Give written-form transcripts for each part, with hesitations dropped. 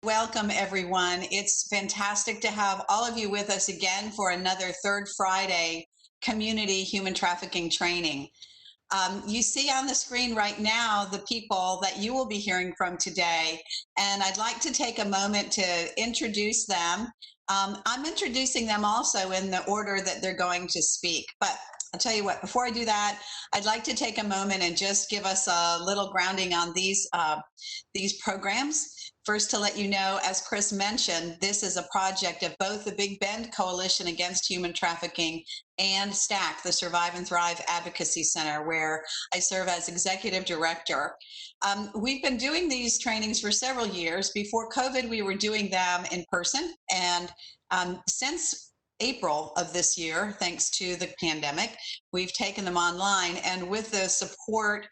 Welcome, everyone. It's fantastic to have all of you with us again for another Third Friday Community Human Trafficking Training. You see on the screen right now the people that you will be hearing from today, and I'd like to take a moment to introduce them. I'm introducing them also in the order that they're going to speak, but I'll tell you what, before I do that, I'd like to take a moment and just give us a little grounding on these programs. First, to let you know, as Chris mentioned, this is a project of both the Big Bend Coalition Against Human Trafficking and STAC, the Survive and Thrive Advocacy Center, where I serve as executive director. We've been doing these trainings for several years. Before COVID, we were doing them in person, and since April of this year, thanks to the pandemic, we've taken them online, and with the support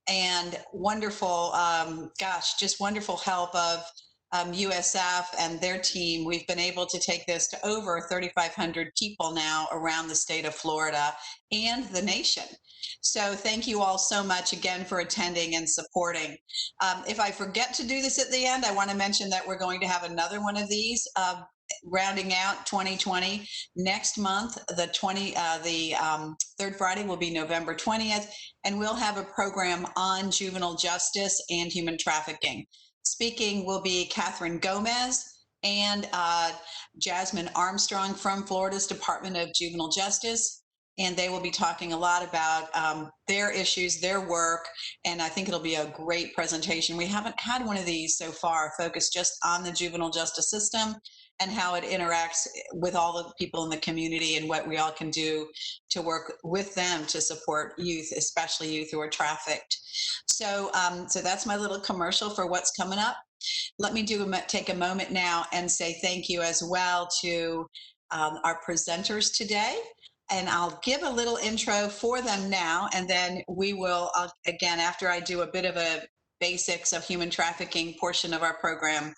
and wonderful, just wonderful help of USF and their team, we've been able to take this to over 3,500 people now around the state of Florida and the nation. So thank you all so much again for attending and supporting. If I forget to do this at the end, I want to mention that we're going to have another one of these rounding out 2020 next month. The third Friday will be November 20th, and we'll have a program on juvenile justice and human trafficking. Speaking will be Catherine Gomez and Jasmine Armstrong from Florida's Department of Juvenile Justice, and they will be talking a lot about their issues, their work, and I think it'll be a great presentation. We haven't had one of these so far focused just on the juvenile justice system and how it interacts with all the people in the community and what we all can do to work with them to support youth, especially youth who are trafficked. So that's my little commercial for what's coming up. Let me take a moment now and say thank you as well to our presenters today. And I'll give a little intro for them now, and then we will, again, after I do a bit of a basics of human trafficking portion of our program,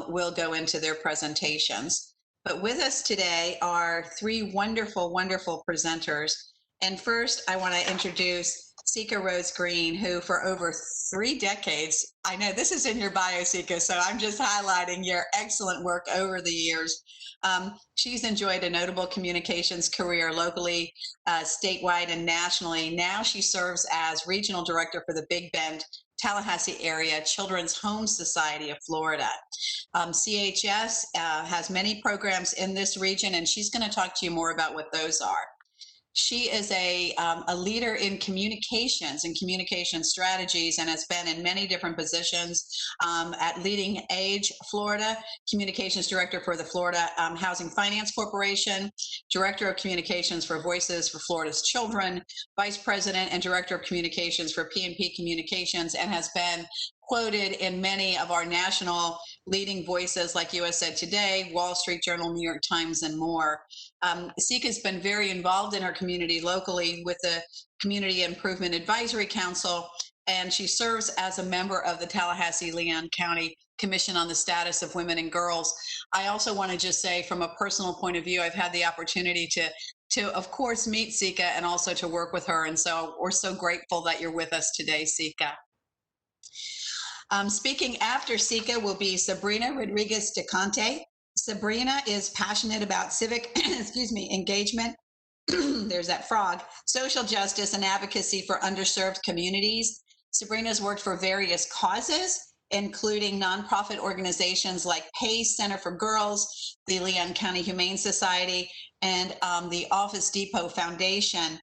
we'll go into their presentations. But with us today are three wonderful, wonderful presenters. And first, I want to introduce Sika Rose Green, who for over 3 decades, I know this is in your bio, Sika, so I'm just highlighting your excellent work over the years. She's enjoyed a notable communications career locally, statewide, and nationally. Now she serves as regional director for the Big Bend, Tallahassee area Children's Home Society of Florida. CHS has many programs in this region, and she's going to talk to you more about what those are. She is a leader in communications and communication strategies, and has been in many different positions at Leading Age Florida, communications director for the Florida Housing Finance Corporation, director of communications for Voices for Florida's Children, vice president and director of communications for P&P Communications, and has been quoted in many of our national leading voices like USA Today, Wall Street Journal, New York Times, and more. Sika has been very involved in her community locally with the Community Improvement Advisory Council, and she serves as a member of the Tallahassee-Leon County Commission on the Status of Women and Girls. I also want to just say, from a personal point of view, I've had the opportunity to of course, meet Sika and also to work with her, and so we're so grateful that you're with us today, Sika. Speaking after Sika will be Sabrina Rodriguez de Conte. Sabrina is passionate about civic engagement, there's that frog, social justice, and advocacy for underserved communities. Sabrina's worked for various causes, including nonprofit organizations like PACE Center for Girls, the Leon County Humane Society, and the Office Depot Foundation.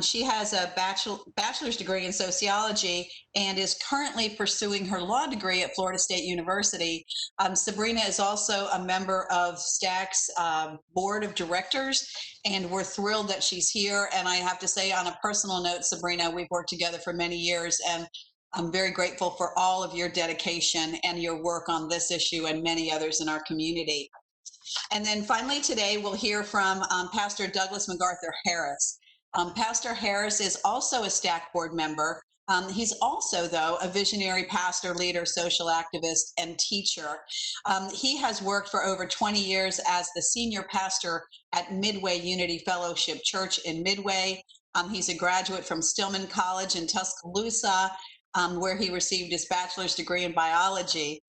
She has a bachelor's degree in sociology and is currently pursuing her law degree at Florida State University. Sabrina is also a member of STAC's board of directors, and we're thrilled that she's here. And I have to say, on a personal note, Sabrina, we've worked together for many years, and I'm very grateful for all of your dedication and your work on this issue and many others in our community. And then finally today, we'll hear from Pastor Douglas MacArthur Harris. Pastor Harris is also a STAC board member. He's also, though, a visionary pastor, leader, social activist, and teacher. He has worked for over 20 years as the senior pastor at Midway Unity Fellowship Church in Midway. He's a graduate from Stillman College in Tuscaloosa, where he received his bachelor's degree in biology.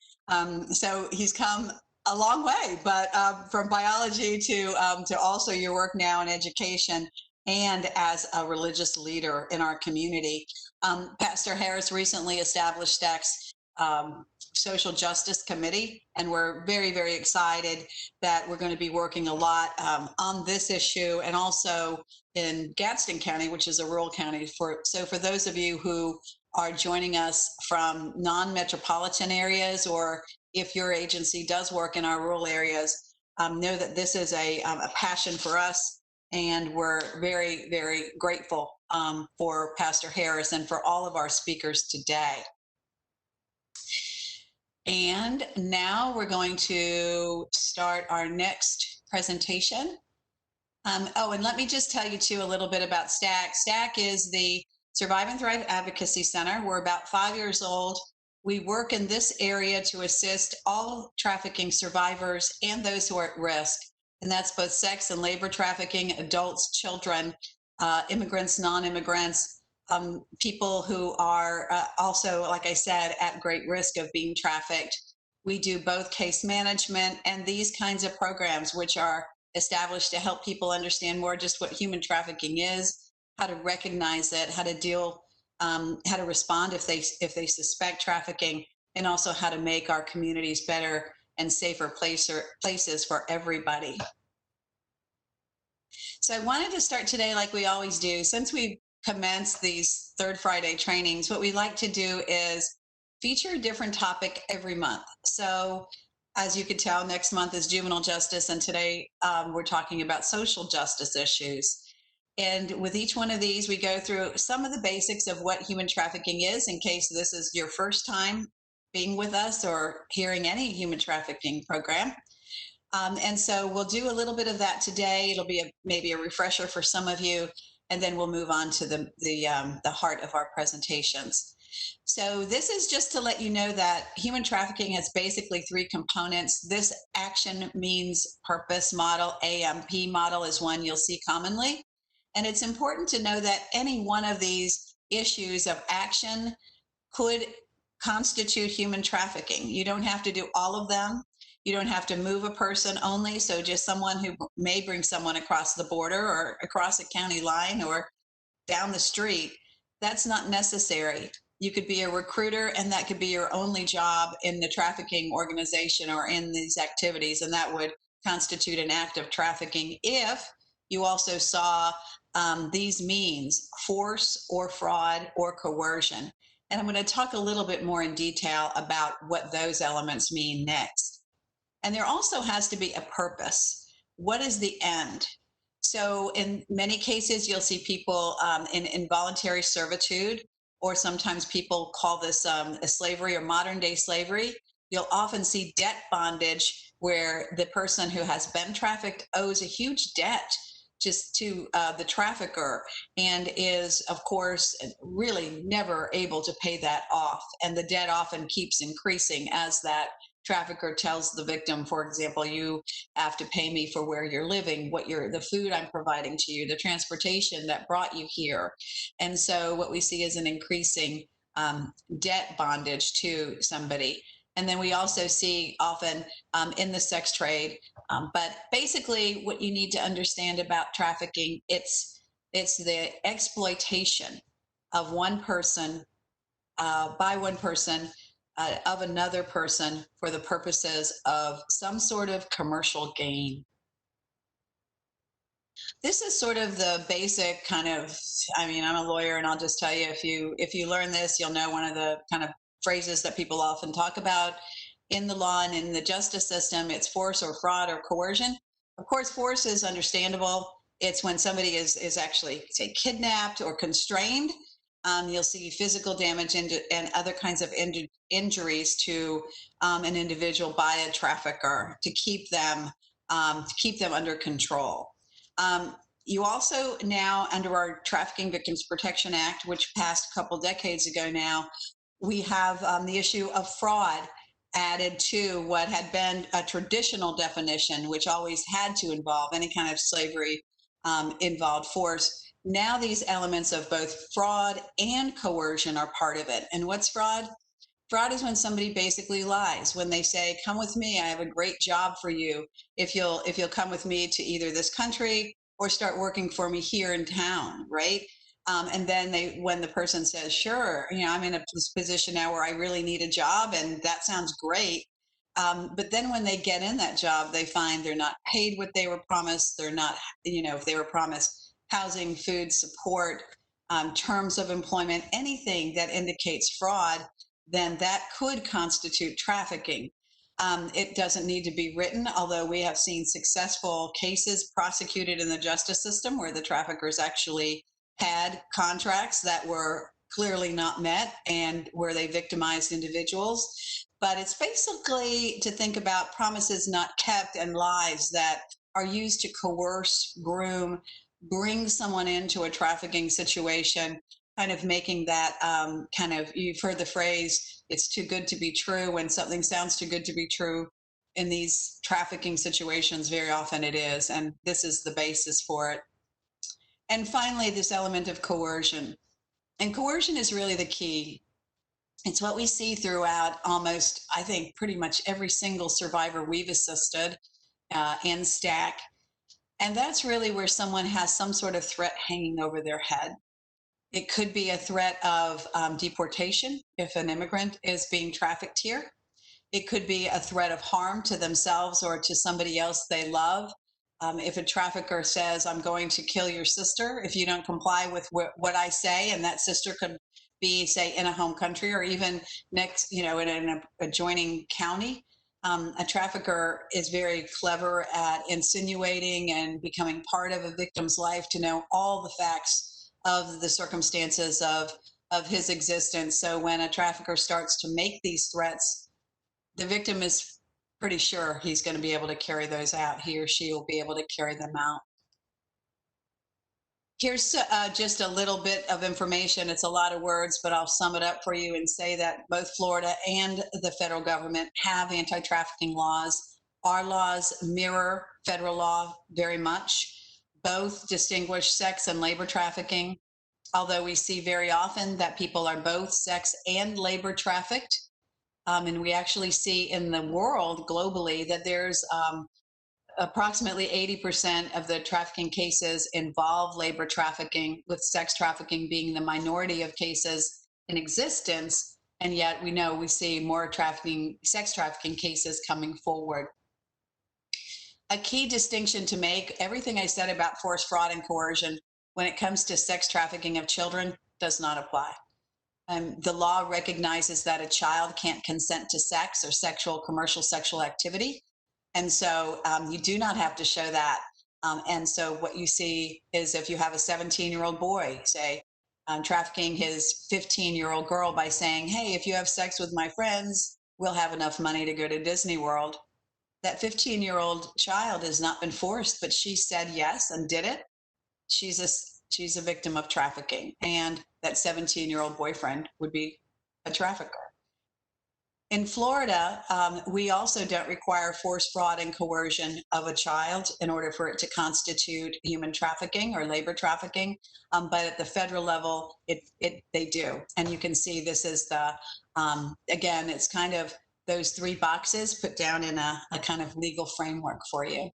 So he's come a long way, but from biology to also your work now in education and as a religious leader in our community. Pastor Harris recently established STAC's Social Justice Committee, and we're very, very excited that we're going to be working a lot on this issue and also in Gadsden County, which is a rural county. So for those of you who are joining us from non-metropolitan areas, or if your agency does work in our rural areas, know that this is a passion for us, and we're very, very grateful for Pastor Harris and for all of our speakers today. And now we're going to start our next presentation. Oh, and let me just tell you too a little bit about STAC. STAC is the Survive and Thrive Advocacy Center. We're about 5 years old. We work in this area to assist all trafficking survivors and those who are at risk. And that's both sex and labor trafficking, adults, children, immigrants, non-immigrants, people who are also, like I said, at great risk of being trafficked. We do both case management and these kinds of programs, which are established to help people understand more just what human trafficking is, how to recognize it, how to deal, how to respond if they suspect trafficking, and also how to make our communities better and safer places for everybody. So I wanted to start today like we always do. Since we've commenced these Third Friday trainings, what we like to do is feature a different topic every month. So as you can tell, next month is juvenile justice, and today we're talking about social justice issues. And with each one of these, we go through some of the basics of what human trafficking is, in case this is your first time being with us or hearing any human trafficking program. And so we'll do a little bit of that today. It'll be maybe a refresher for some of you, and then we'll move on to the heart of our presentations. So this is just to let you know that human trafficking has basically 3 components. This action means purpose model, AMP model, is one you'll see commonly. And it's important to know that any one of these issues of action could constitute human trafficking. You don't have to do all of them. You don't have to move a person only. So just someone who may bring someone across the border or across a county line or down the street, that's not necessary. You could be a recruiter, and that could be your only job in the trafficking organization or in these activities, and that would constitute an act of trafficking if you also saw these means: force or fraud or coercion. And I'm going to talk a little bit more in detail about what those elements mean next. And there also has to be a purpose. What is the end? So in many cases, you'll see people in involuntary servitude, or sometimes people call this a slavery or modern day slavery. You'll often see debt bondage, where the person who has been trafficked owes a huge debt just to the trafficker, and is, of course, really never able to pay that off. And the debt often keeps increasing as that trafficker tells the victim, for example, you have to pay me for where you're living, the food I'm providing to you, the transportation that brought you here. And so what we see is an increasing debt bondage to somebody. And then we also see often in the sex trade. But basically what you need to understand about trafficking, it's the exploitation of one person by one person of another person for the purposes of some sort of commercial gain. This is sort of the basic kind of, I mean, I'm a lawyer, and I'll just tell you, if you learn this, you'll know one of the kind of phrases that people often talk about in the law and in the justice system. It's force or fraud or coercion. Of course, force is understandable. It's when somebody is actually, say, kidnapped or constrained. You'll see physical damage and other kinds of injuries to an individual by a trafficker to keep them under control. You also now, under our Trafficking Victims Protection Act, which passed a couple decades ago now, we have the issue of fraud added to what had been a traditional definition, which always had to involve any kind of slavery involved force. Now these elements of both fraud and coercion are part of it. And what's fraud? Fraud is when somebody basically lies, when they say, "Come with me, I have a great job for you if you'll come with me to either this country or start working for me here in town," right? And then when the person says, "Sure, I'm in this position now where I really need a job, and that sounds great." But then when they get in that job, they find they're not paid what they were promised. They're not, if they were promised housing, food, support, terms of employment, anything that indicates fraud, then that could constitute trafficking. It doesn't need to be written, although we have seen successful cases prosecuted in the justice system where the traffickers actually had contracts that were clearly not met and where they victimized individuals. But it's basically to think about promises not kept and lies that are used to coerce, groom, bring someone into a trafficking situation, kind of making that you've heard the phrase, it's too good to be true. When something sounds too good to be true in these trafficking situations, very often it is. And this is the basis for it. And finally, this element of coercion. And coercion is really the key. It's what we see throughout almost, I think, pretty much every single survivor we've assisted in STAC. And that's really where someone has some sort of threat hanging over their head. It could be a threat of deportation if an immigrant is being trafficked here. It could be a threat of harm to themselves or to somebody else they love. If a trafficker says, "I'm going to kill your sister if you don't comply with what I say," and that sister could be, say, in a home country or even next, in an adjoining county. A trafficker is very clever at insinuating and becoming part of a victim's life to know all the facts of the circumstances of his existence. So when a trafficker starts to make these threats, the victim is pretty sure he's going to be able to carry those out. He or she will be able to carry them out. Here's just a little bit of information. It's a lot of words, but I'll sum it up for you and say that both Florida and the federal government have anti-trafficking laws. Our laws mirror federal law very much. Both distinguish sex and labor trafficking, although we see very often that people are both sex and labor trafficked. And we actually see in the world globally that there's approximately 80% of the trafficking cases involve labor trafficking, with sex trafficking being the minority of cases in existence. And yet we see more sex trafficking cases coming forward. A key distinction to make: everything I said about force, fraud, and coercion when it comes to sex trafficking of children does not apply. The law recognizes that a child can't consent to sex or commercial sexual activity. And so you do not have to show that. And so what you see is if you have a 17-year-old boy, say, trafficking his 15-year-old girl by saying, "Hey, if you have sex with my friends, we'll have enough money to go to Disney World." That 15-year-old child has not been forced, but she said yes and did it. She's a victim of trafficking. And that 17-year-old boyfriend would be a trafficker. In Florida, we also don't require force, fraud, and coercion of a child in order for it to constitute human trafficking or labor trafficking. But at the federal level, they do. And you can see this is again, it's kind of those three boxes put down in a kind of legal framework for you.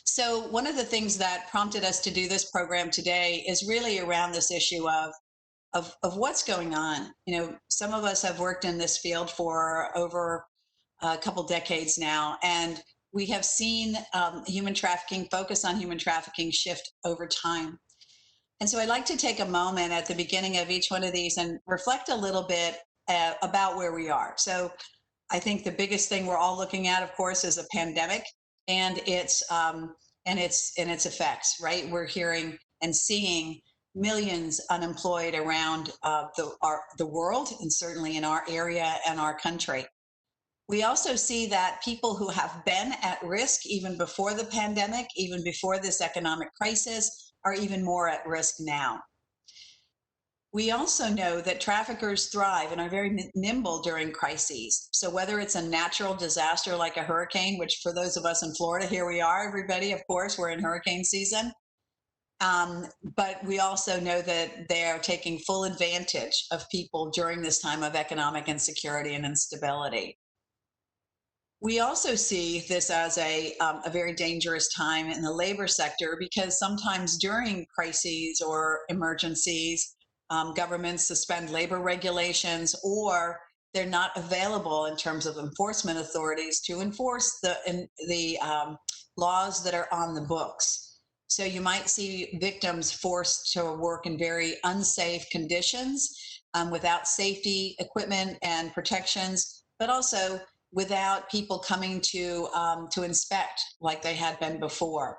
So one of the things that prompted us to do this program today is really around this issue of what's going on. Some of us have worked in this field for over a couple decades now, and we have seen focus on human trafficking shift over time. And so I'd like to take a moment at the beginning of each one of these and reflect a little bit about where we are. So I think the biggest thing we're all looking at, of course, is a pandemic and its effects, right? We're hearing and seeing millions unemployed around the world, and certainly in our area and our country. We also see that people who have been at risk even before the pandemic, even before this economic crisis, are even more at risk now. We also know that traffickers thrive and are very nimble during crises. So whether it's a natural disaster like a hurricane, which for those of us in Florida, here we are, everybody, of course, we're in hurricane season, But we also know that they are taking full advantage of people during this time of economic insecurity and instability. We also see this as a very dangerous time in the labor sector because sometimes during crises or emergencies, governments suspend labor regulations or they're not available in terms of enforcement authorities to enforce the laws that are on the books. So you might see victims forced to work in very unsafe conditions without safety equipment and protections, but also without people coming to inspect like they had been before.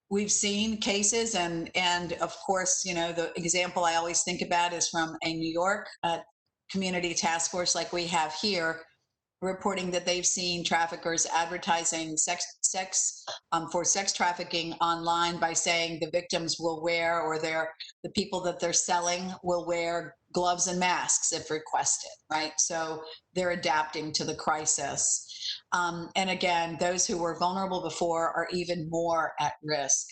We've seen cases, and of course, you know, the example I always think about is from a New York community task force like we have here, reporting that they've seen traffickers advertising sex for sex trafficking online by saying the victims will wear, or the people that they're selling will wear gloves and masks if requested, right? So they're adapting to the crisis. And again, those who were vulnerable before are even more at risk.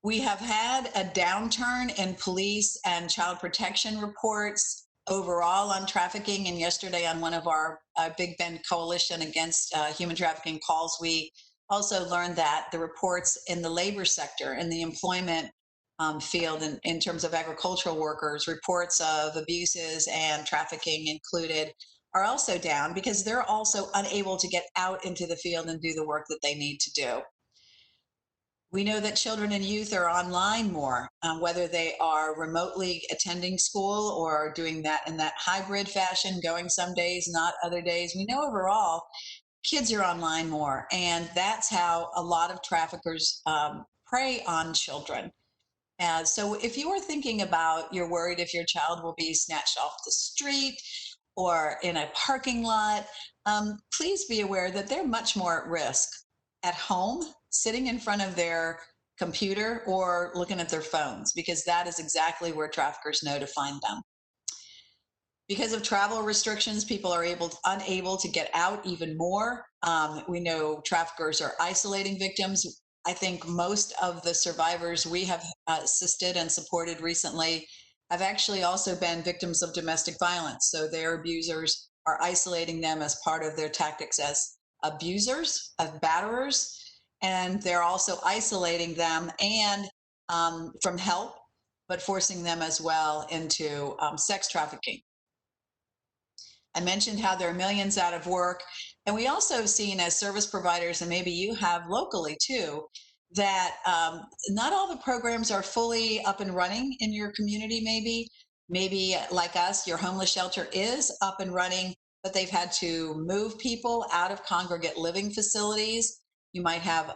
We have had a downturn in police and child protection reports overall on trafficking. And yesterday, on one of our Big Bend Coalition Against Human Trafficking calls, we also learned that the reports in the labor sector, in the employment field, in terms of agricultural workers, reports of abuses and trafficking included, are also down because they're also unable to get out into the field and do the work that they need to do. We know that children and youth are online more, whether they are remotely attending school or doing that in that hybrid fashion, going some days, not other days. We know overall kids are online more, and that's how a lot of traffickers prey on children. So if you are thinking about, you're worried if your child will be snatched off the street or in a parking lot, please be aware that they're much more at risk at home, sitting in front of their computer or looking at their phones, because that is exactly where traffickers know to find them. Because of travel restrictions, people are unable to get out even more. We know traffickers are isolating victims. I think most of the survivors we have assisted and supported recently have actually also been victims of domestic violence. So their abusers are isolating them as part of their tactics as abusers, as batterers, and they're also isolating them and from help, but forcing them as well into sex trafficking. I mentioned how there are millions out of work. And we also have seen as service providers, and maybe you have locally too, that not all the programs are fully up and running in your community, maybe. Maybe like us, your homeless shelter is up and running, but they've had to move people out of congregate living facilities. You might have,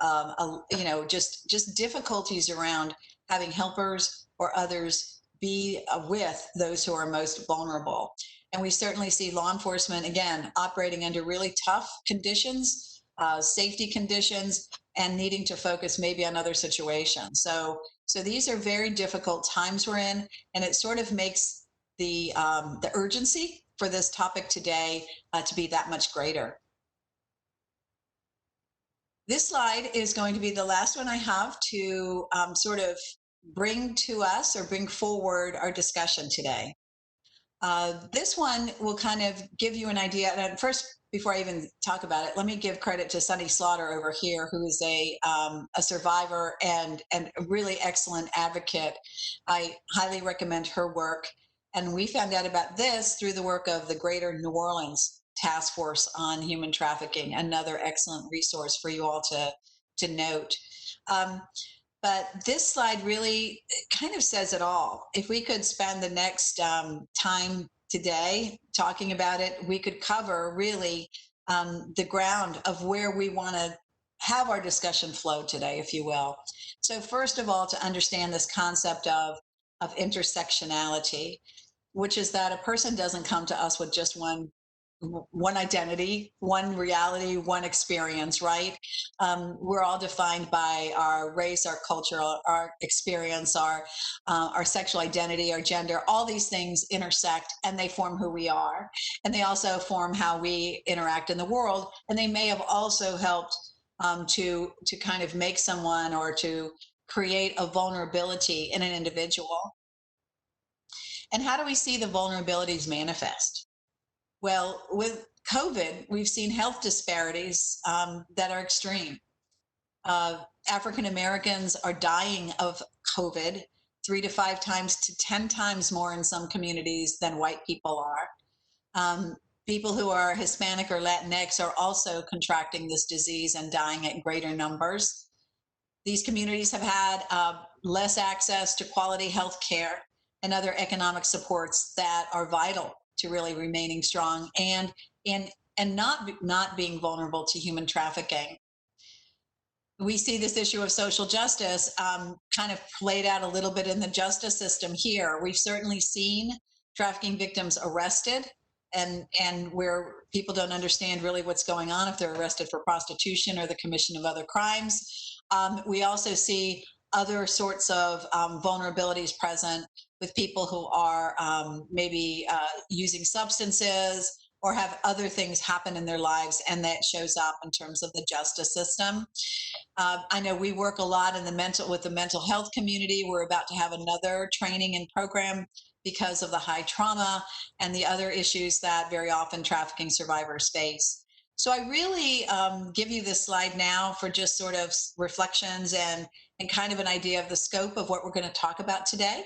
just difficulties around having helpers or others be with those who are most vulnerable. And we certainly see law enforcement, again, operating under really tough conditions, safety conditions, and needing to focus maybe on other situations. So these are very difficult times we're in, and it sort of makes the urgency for this topic today to be that much greater. This slide is going to be the last one I have to sort of bring to us or bring forward our discussion today. This one will kind of give you an idea. And first, before I even talk about it, let me give credit to Sunny Slaughter over here, who is a survivor and a really excellent advocate. I highly recommend her work. And we found out about this through the work of the Greater New Orleans Task Force on Human Trafficking, another excellent resource for you all to note. But this slide really kind of says it all. If we could spend the next time today talking about it, we could cover really the ground of where we want to have our discussion flow today, if you will. So first of all, to understand this concept of intersectionality, which is that a person doesn't come to us with just one identity, one reality, one experience, right? We're all defined by our race, our culture, our experience, our sexual identity, our gender. All these things intersect and they form who we are. And they also form how we interact in the world. And they may have also helped to kind of make someone or to create a vulnerability in an individual. And how do we see the vulnerabilities manifest? Well, with COVID, we've seen health disparities that are extreme. African Americans are dying of COVID 3 to 5 times to 10 times more in some communities than white people are. People who are Hispanic or Latinx are also contracting this disease and dying at greater numbers. These communities have had less access to quality health care and other economic supports that are vital to really remaining strong and not being vulnerable to human trafficking. We see this issue of social justice kind of played out a little bit in the justice system here. We've certainly seen trafficking victims arrested, and where people don't understand really what's going on if they're arrested for prostitution or the commission of other crimes. We also see other sorts of vulnerabilities present with people who are maybe using substances or have other things happen in their lives, and that shows up in terms of the justice system. I know we work a lot in with the mental health community. We're about to have another training and program because of the high trauma and the other issues that very often trafficking survivors face. So I really give you this slide now for just sort of reflections and kind of an idea of the scope of what we're going to talk about today.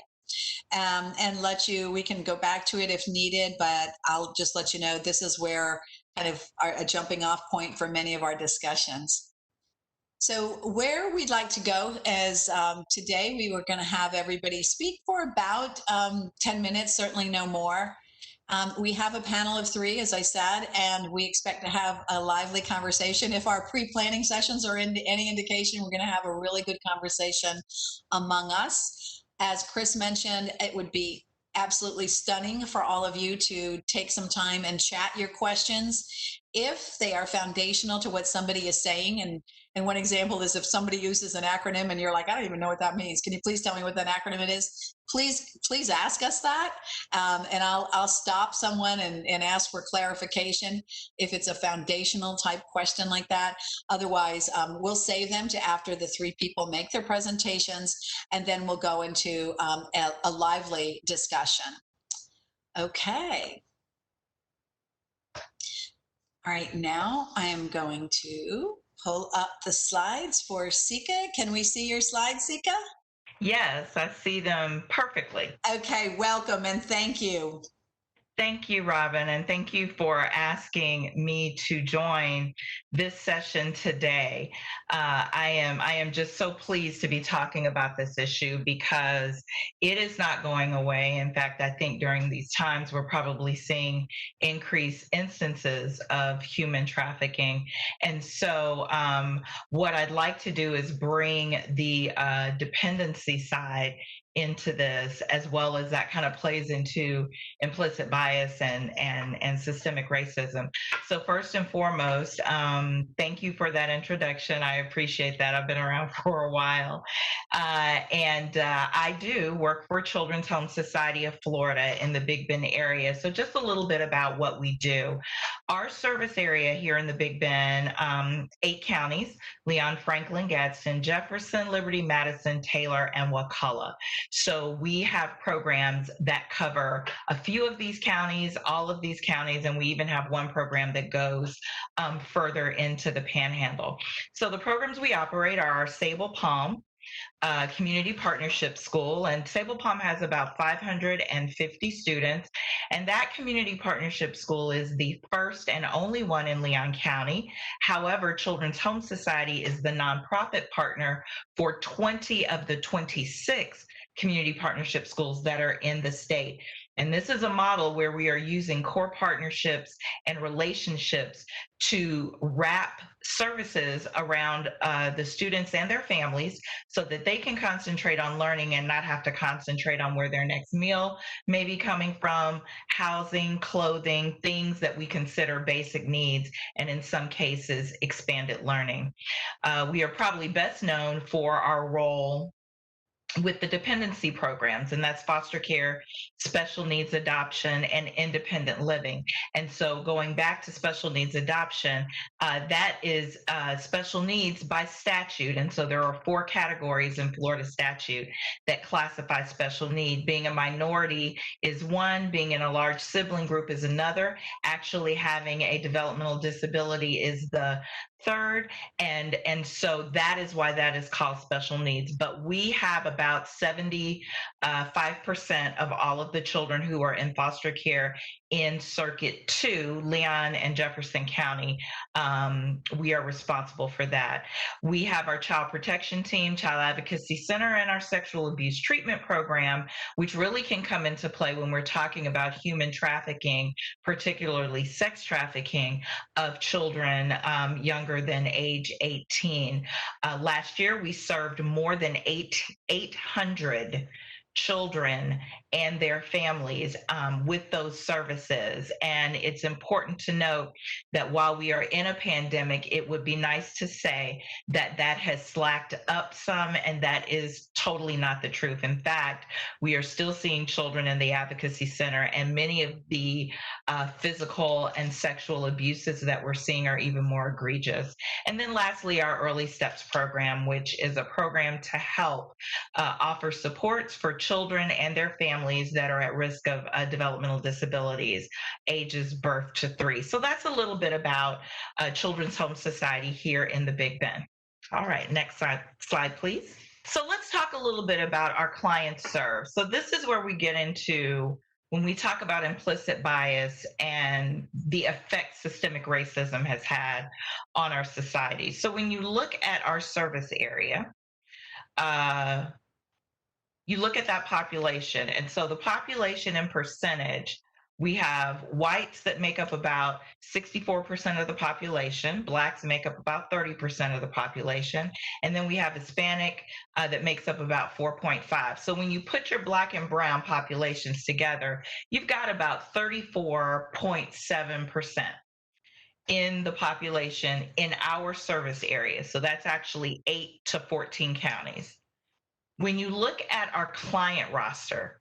And we can go back to it if needed, but I'll just let you know this is where kind of a jumping off point for many of our discussions. So where we'd like to go is today we were going to have everybody speak for about 10 minutes, certainly no more. We have a panel of 3, as I said, and we expect to have a lively conversation. If our pre-planning sessions are any indication, we're going to have a really good conversation among us. As Chris mentioned, it would be absolutely stunning for all of you to take some time and chat your questions if they are foundational to what somebody is saying. And one example is if somebody uses an acronym and you're like, I don't even know what that means. Can you please tell me what that acronym it is? Please ask us that. And I'll stop someone and ask for clarification if it's a foundational type question like that. Otherwise, we'll save them to after the 3 people make their presentations, and then we'll go into a lively discussion. Okay. All right, now I am going to pull up the slides for Sika. Can we see your slides, Sika? Yes, I see them perfectly. Okay, welcome and thank you. Thank you, Robin, and thank you for asking me to join this session today. I am just so pleased to be talking about this issue because it is not going away. In fact, I think during these times we're probably seeing increased instances of human trafficking. And so what I'd like to do is bring the dependency side into this, as well as that kind of plays into implicit bias and systemic racism. So first and foremost, thank you for that introduction. I appreciate that. I've been around for a while. I do work for Children's Home Society of Florida in the Big Bend area. So just a little bit about what we do. Our service area here in the Big Bend, 8 counties: Leon, Franklin, Gadsden, Jefferson, Liberty, Madison, Taylor, and Wakulla. So we have programs that cover a few of these counties, all of these counties, and we even have one program that goes further into the Panhandle. So the programs we operate are our Sable Palm Community Partnership School, and Sable Palm has about 550 students, and that Community Partnership School is the first and only one in Leon County. However, Children's Home Society is the nonprofit partner for 20 of the 26 community partnership schools that are in the state. And this is a model where we are using core partnerships and relationships to wrap services around the students and their families so that they can concentrate on learning and not have to concentrate on where their next meal may be coming from, housing, clothing, things that we consider basic needs, and in some cases, expanded learning. We are probably best known for our role with the dependency programs, and that's foster care, special needs adoption, and independent living. And so, going back to special needs adoption, that is special needs by statute. And so, there are four categories in Florida statute that classify special need. Being a minority is one, being in a large sibling group is another, actually having a developmental disability is the third, and so that is why that is called special needs. But we have about 75% of all of the children who are in foster care in Circuit 2, Leon and Jefferson County. We are responsible for that. We have our child protection team, child advocacy center, and our sexual abuse treatment program, which really can come into play when we're talking about human trafficking, particularly sex trafficking of children younger than age 18. Last year, we served more than 800 children and their families with those services. And it's important to note that while we are in a pandemic, it would be nice to say that that has slacked up some, and that is totally not the truth. In fact, we are still seeing children in the advocacy center, and many of the physical and sexual abuses that we're seeing are even more egregious. And then lastly, our Early Steps program, which is a program to help offer supports for children and their families that are at risk of developmental disabilities, ages birth to 3. So that's a little bit about Children's Home Society here in the Big Bend. All right, next slide, please. So let's talk a little bit about our clients served. So this is where we get into when we talk about implicit bias and the effect systemic racism has had on our society. So when you look at our service area, you look at that population. And so the population in percentage, we have whites that make up about 64% of the population, blacks make up about 30% of the population, and then we have Hispanic that makes up about 4.5. So when you put your black and brown populations together, you've got about 34.7% in the population in our service area. So that's actually 8 to 14 counties. When you look at our client roster,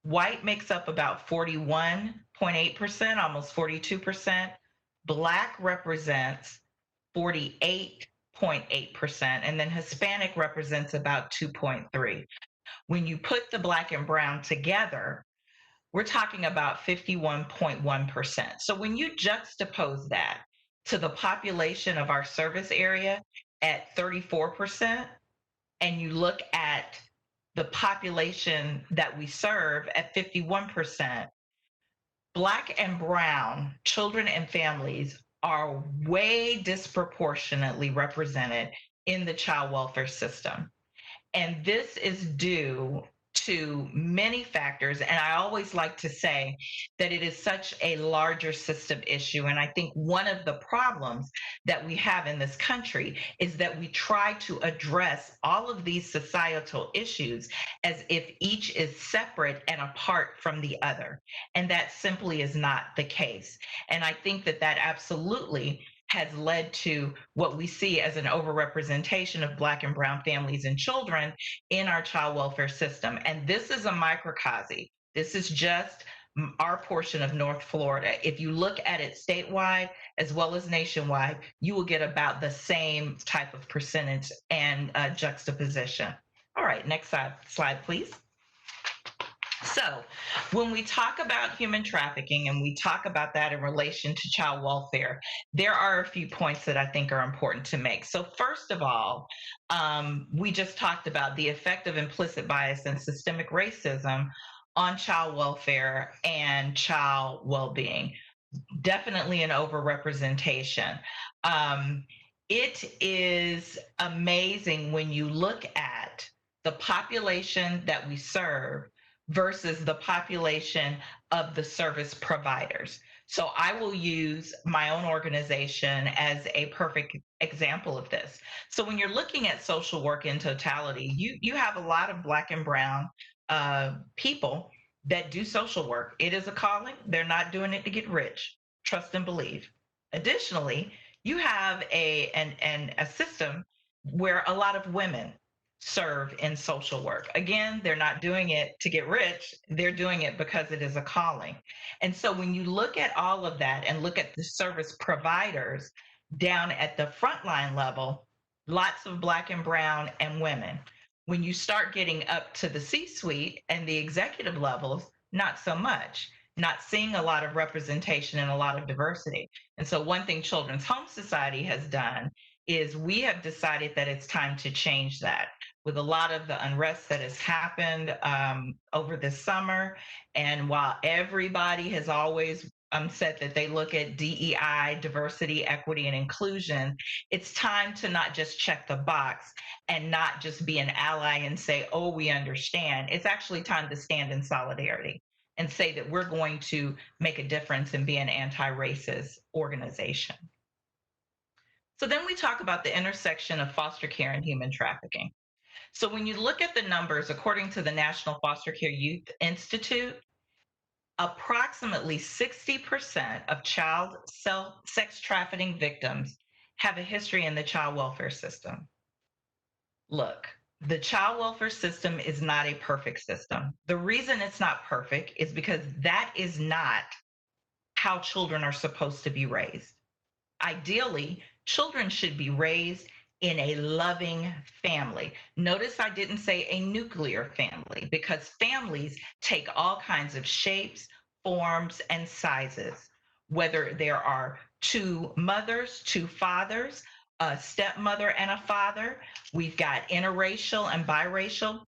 white makes up about 41.8%, almost 42%. Black represents 48.8%, and then Hispanic represents about 2.3. When you put the black and brown together, we're talking about 51.1%. So when you juxtapose that to the population of our service area at 34%, and you look at the population that we serve at 51%, Black and brown children and families are way disproportionately represented in the child welfare system. And this is due to many factors. And I always like to say that it is such a larger system issue. And I think one of the problems that we have in this country is that we try to address all of these societal issues as if each is separate and apart from the other. And that simply is not the case. And I think that that absolutely has led to what we see as an overrepresentation of Black and brown families and children in our child welfare system. And this is a microcosm. This is just our portion of North Florida. If you look at it statewide as well as nationwide, you will get about the same type of percentage and juxtaposition. All right, next slide, please. So when we talk about human trafficking and we talk about that in relation to child welfare, there are a few points that I think are important to make. So first of all, we just talked about the effect of implicit bias and systemic racism on child welfare and child well-being. Definitely an overrepresentation. It is amazing when you look at the population that we serve versus the population of the service providers. So I will use my own organization as a perfect example of this. So when you're looking at social work in totality, you have a lot of Black and brown people that do social work. It is a calling. They're not doing it to get rich. Trust and believe. Additionally, you have a system where a lot of women serve in social work. Again, they're not doing it to get rich, they're doing it because it is a calling. And so when you look at all of that and look at the service providers down at the frontline level, lots of Black and Brown and women. When you start getting up to the C suite and the executive levels, not so much. Not seeing a lot of representation and a lot of diversity. And so, one thing Children's Home Society has done is we have decided that it's time to change that with a lot of the unrest that has happened over this summer. And while everybody has always said that they look at DEI, diversity, equity, and inclusion, it's time to not just check the box and not just be an ally and say, oh, we understand. It's actually time to stand in solidarity and say that we're going to make a difference and be an anti-racist organization. So then we talk about the intersection of foster care and human trafficking. So when you look at the numbers, according to the National Foster Care Youth Institute, approximately 60% of child sex trafficking victims have a history in the child welfare system. Look, the child welfare system is not a perfect system. The reason it's not perfect is because that is not how children are supposed to be raised. Ideally, children should be raised in a loving family. Notice I didn't say a nuclear family because families take all kinds of shapes, forms, and sizes. Whether there are two mothers, two fathers, a stepmother and a father, we've got interracial and biracial.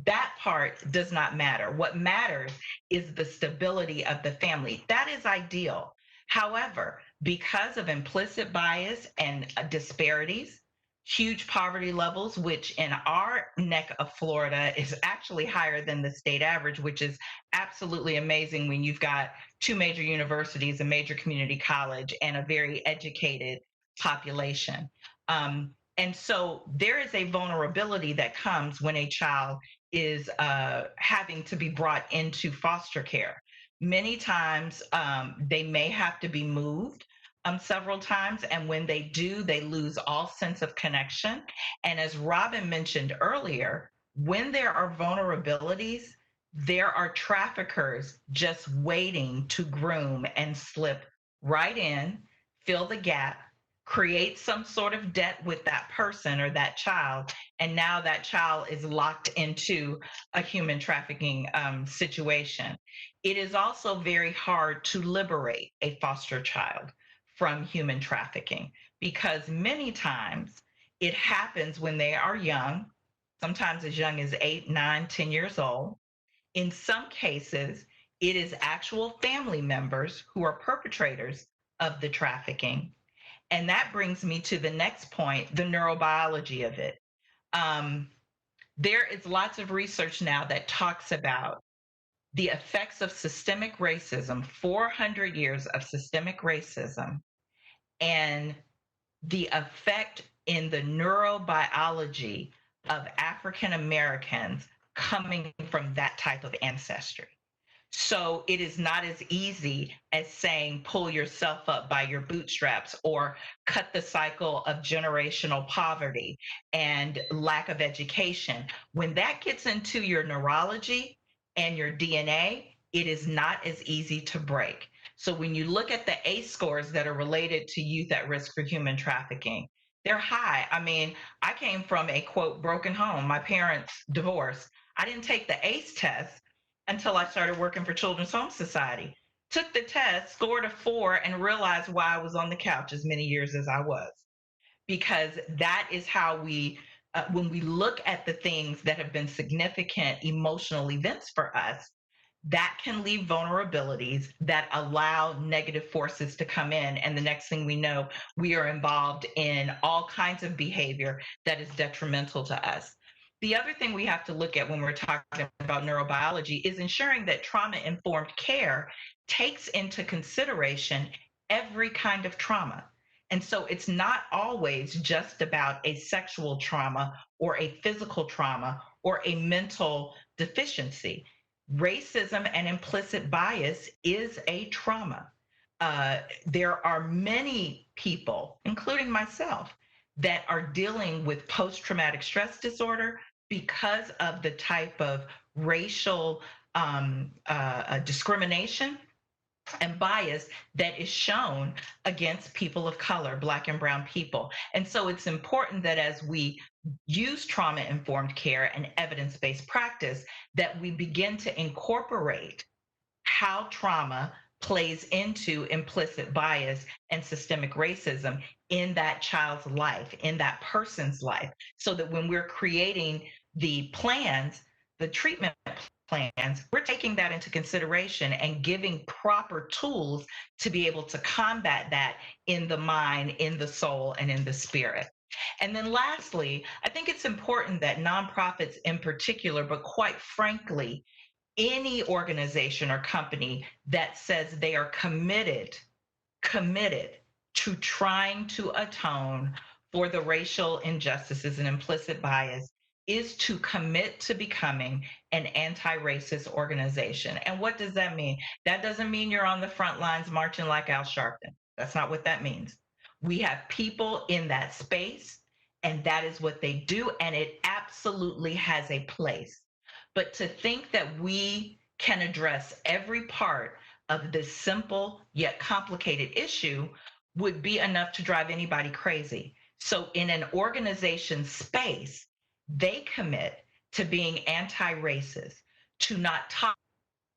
That part does not matter. What matters is the stability of the family. That is ideal. However, because of implicit bias and disparities, huge poverty levels, which in our neck of Florida is actually higher than the state average, which is absolutely amazing when you've got two major universities, a major community college, and a very educated population. And so there is a vulnerability that comes when a child is having to be brought into foster care. Many times they may have to be moved several times. And when they do, they lose all sense of connection. And as Robin mentioned earlier, when there are vulnerabilities, there are traffickers just waiting to groom and slip right in, fill the gap, create some sort of debt with that person or that child. And now that child is locked into a human trafficking situation. It is also very hard to liberate a foster child from human trafficking because many times it happens when they are young, sometimes as young as 8, 9, 10 years old. In some cases, it is actual family members who are perpetrators of the trafficking. And that brings me to the next point, the neurobiology of it. There is lots of research now that talks about the effects of systemic racism, 400 years of systemic racism, and the effect in the neurobiology of African Americans coming from that type of ancestry. So it is not as easy as saying pull yourself up by your bootstraps or cut the cycle of generational poverty and lack of education. When that gets into your neurology and your DNA, it is not as easy to break. So when you look at the ACE scores that are related to youth at risk for human trafficking, they're high. I mean, I came from a quote broken home. My parents divorced. I didn't take the ACE test until I started working for Children's Home Society. Took the test, scored a 4, and realized why I was on the couch as many years as I was. Because that is how we, when we look at the things that have been significant emotional events for us, that can leave vulnerabilities that allow negative forces to come in. And the next thing we know, we are involved in all kinds of behavior that is detrimental to us. The other thing we have to look at when we're talking about neurobiology is ensuring that trauma informed care takes into consideration every kind of trauma. And so it's not always just about a sexual trauma or a physical trauma or a mental deficiency. Racism and implicit bias is a trauma. There are many people, including myself, that are dealing with post traumatic stress disorder because of the type of racial discrimination and bias that is shown against people of color, Black and Brown people. And so it's important that as we use trauma informed care and evidence based practice, that we begin to incorporate how trauma plays into implicit bias and systemic racism in that child's life, in that person's life, so that when we're creating the plans, the treatment plans, we're taking that into consideration and giving proper tools to be able to combat that in the mind, in the soul, and in the spirit. And then lastly, I think it's important that nonprofits in particular, but quite frankly, any organization or company that says they are committed to trying to atone for the racial injustices and implicit bias is to commit to becoming an anti-racist organization. And what does that mean? That doesn't mean you're on the front lines marching like Al Sharpton. That's not what that means. We have people in that space, and that is what they do, and it absolutely has a place. But to think that we can address every part of this simple yet complicated issue would be enough to drive anybody crazy. So, in an organization space, they commit to being anti racist, to not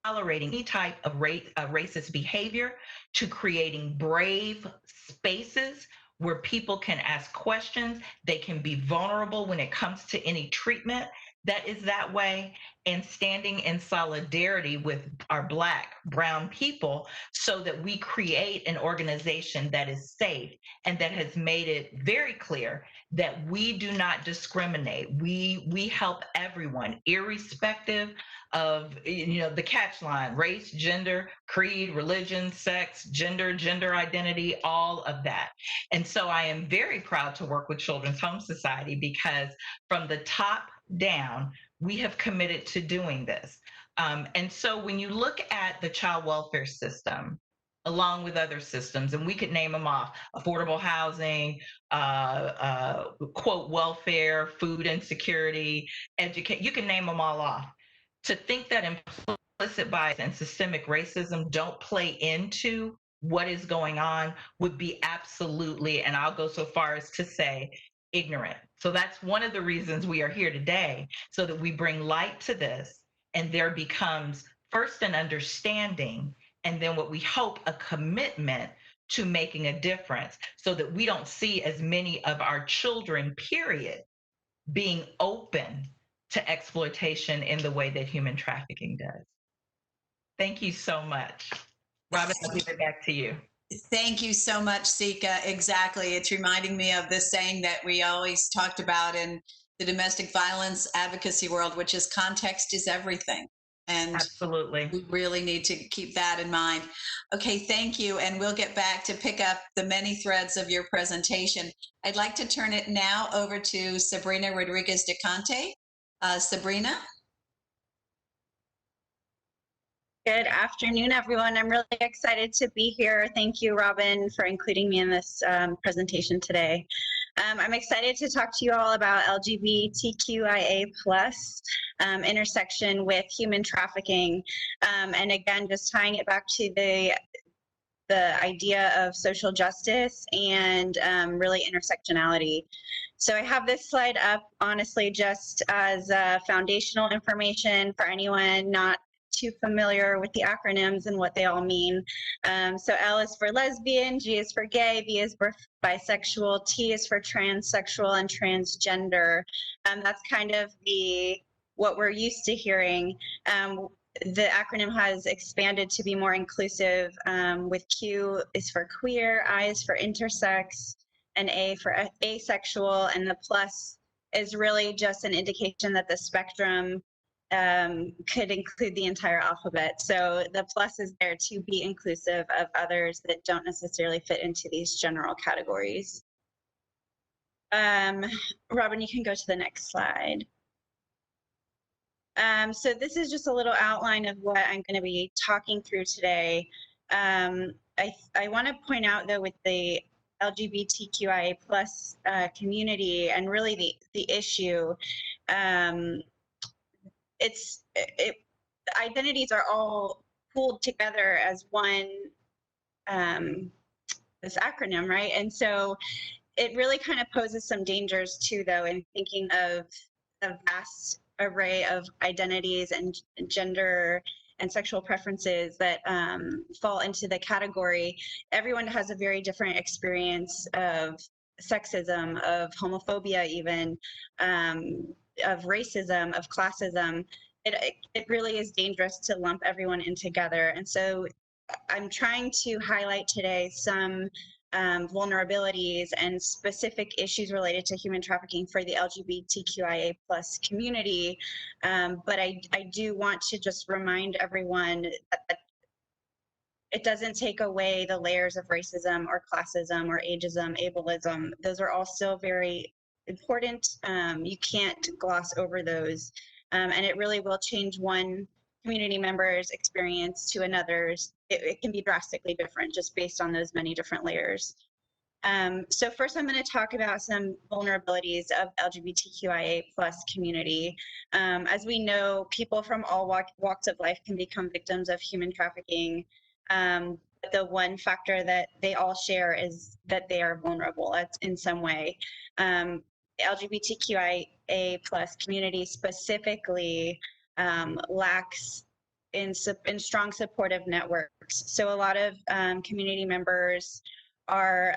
tolerating any type of racist behavior, to creating brave spaces where people can ask questions, they can be vulnerable when it comes to any treatment that is that way, and standing in solidarity with our Black, Brown people so that we create an organization that is safe and that has made it very clear that we do not discriminate. We help everyone, irrespective of the catch line: race, gender, creed, religion, sex, gender identity, all of that. And so I am very proud to work with Children's Home Society because from the top down, we have committed to doing this. And so when you look at the child welfare system, along with other systems, and we could name them off: affordable housing, quote, welfare, food insecurity, educate, you can name them all off. To think that implicit bias and systemic racism don't play into what is going on would be absolutely, and I'll go so far as to say, ignorant. So that's one of the reasons we are here today, so that we bring light to this and there becomes first an understanding, and then what we hope a commitment to making a difference, so that we don't see as many of our children, period, being open to exploitation in the way that human trafficking does. Thank you so much. Robin, I'll give it back to you. Thank you so much, Sika. Exactly. It's reminding me of this saying that we always talked about in the domestic violence advocacy world, which is context is everything. And absolutely, we really need to keep that in mind. Okay, thank you. And we'll get back to pick up the many threads of your presentation. I'd like to turn it now over to Sabrina Rodriguez de Conte. Sabrina? Good afternoon, everyone. I'm really excited to be here. Thank you, Robin, for including me in this presentation today. I'm excited to talk to you all about LGBTQIA+ intersection with human trafficking. And again, just tying it back to the idea of social justice and really intersectionality. So I have this slide up, honestly, just as foundational information for anyone not too familiar with the acronyms and what they all mean. So L is for lesbian, G is for gay, B is for bisexual, T is for transsexual and transgender. That's kind of what we're used to hearing. The acronym has expanded to be more inclusive, with Q is for queer, I is for intersex, and A for asexual, and the plus is really just an indication that the spectrum could include the entire alphabet. So the plus is there to be inclusive of others that don't necessarily fit into these general categories. Robin, you can go to the next slide. So this is just a little outline of what I'm going to be talking through today. I want to point out, though, with the LGBTQIA+ community and really the issue, Identities are all pooled together as one, this acronym, right? And so it really kind of poses some dangers too, though, in thinking of the vast array of identities and gender and sexual preferences that fall into the category. Everyone has a very different experience of sexism, of homophobia, even of racism, of classism. It really is dangerous to lump everyone in together. And so I'm trying to highlight today some vulnerabilities and specific issues related to human trafficking for the LGBTQIA plus community. But I do want to just remind everyone that it doesn't take away the layers of racism or classism or ageism, ableism. Those are all still very important. You can't gloss over those. And it really will change one community member's experience to another's. It can be drastically different just based on those many different layers. So first, I'm going to talk about some vulnerabilities of LGBTQIA plus community. As we know, people from all walks of life can become victims of human trafficking. But the one factor that they all share is that they are vulnerable in some way. The LGBTQIA plus community specifically lacks in strong supportive networks. So a lot of community members are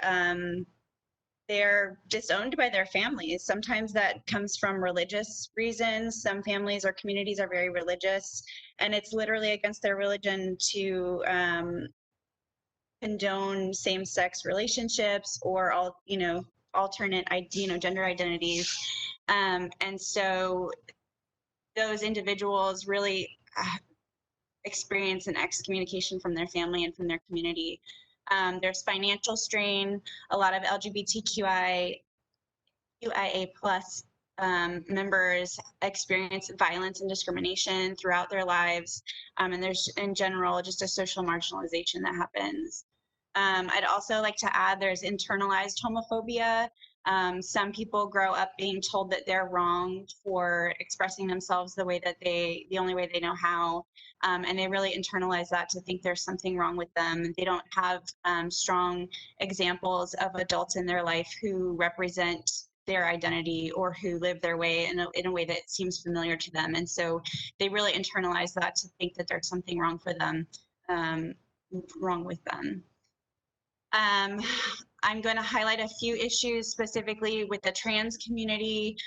they're disowned by their families. Sometimes that comes from religious reasons. Some families or communities are very religious, and it's literally against their religion to condone same-sex relationships or alternate gender identities. And so those individuals really experience an excommunication from their family and from their community. There's financial strain. A lot of LGBTQIA plus members experience violence and discrimination throughout their lives. And there's, in general, just a social marginalization that happens. I'd also like to add there's internalized homophobia. Some people grow up being told that they're wrong for expressing themselves the only way they know how. And they really internalize that to think there's something wrong with them. They don't have strong examples of adults in their life who represent their identity or who live their way in a way that seems familiar to them. And so they really internalize that to think that there's something wrong with them. I'm going to highlight a few issues specifically with the trans community.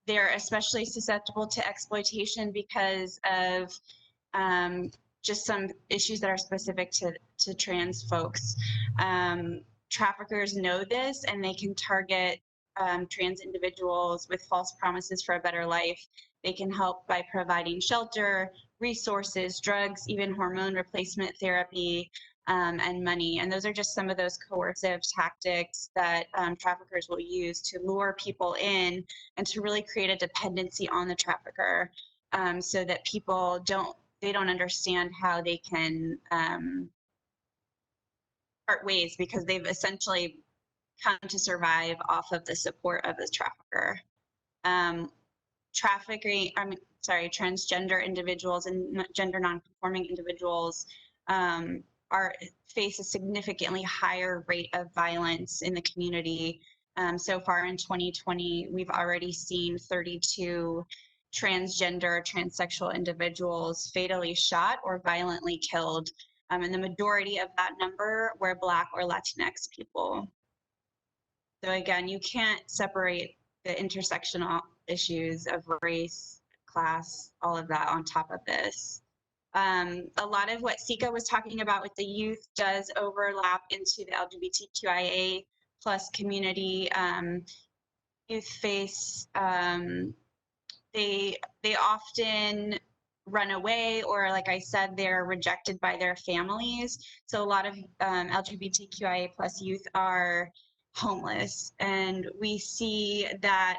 They're especially susceptible to exploitation because of just some issues that are specific to trans folks. Traffickers know this, and they can target trans individuals with false promises for a better life. They can help by providing shelter, resources, drugs, even hormone replacement therapy, and money. And those are just some of those coercive tactics that traffickers will use to lure people in and to really create a dependency on the trafficker, so that people don't understand how they can part ways, because they've essentially come to survive off of the support of the trafficker. Transgender individuals and gender non-conforming individuals face a significantly higher rate of violence in the community. So far in 2020, we've already seen 32 transgender, transsexual individuals fatally shot or violently killed. And the majority of that number were Black or Latinx people. So again, you can't separate the intersectional issues of race, class, all of that on top of this. A lot of what Sika was talking about with the youth does overlap into the LGBTQIA plus community. Youth face, they often run away, or like I said, they're rejected by their families. So a lot of LGBTQIA plus youth are homeless, and we see that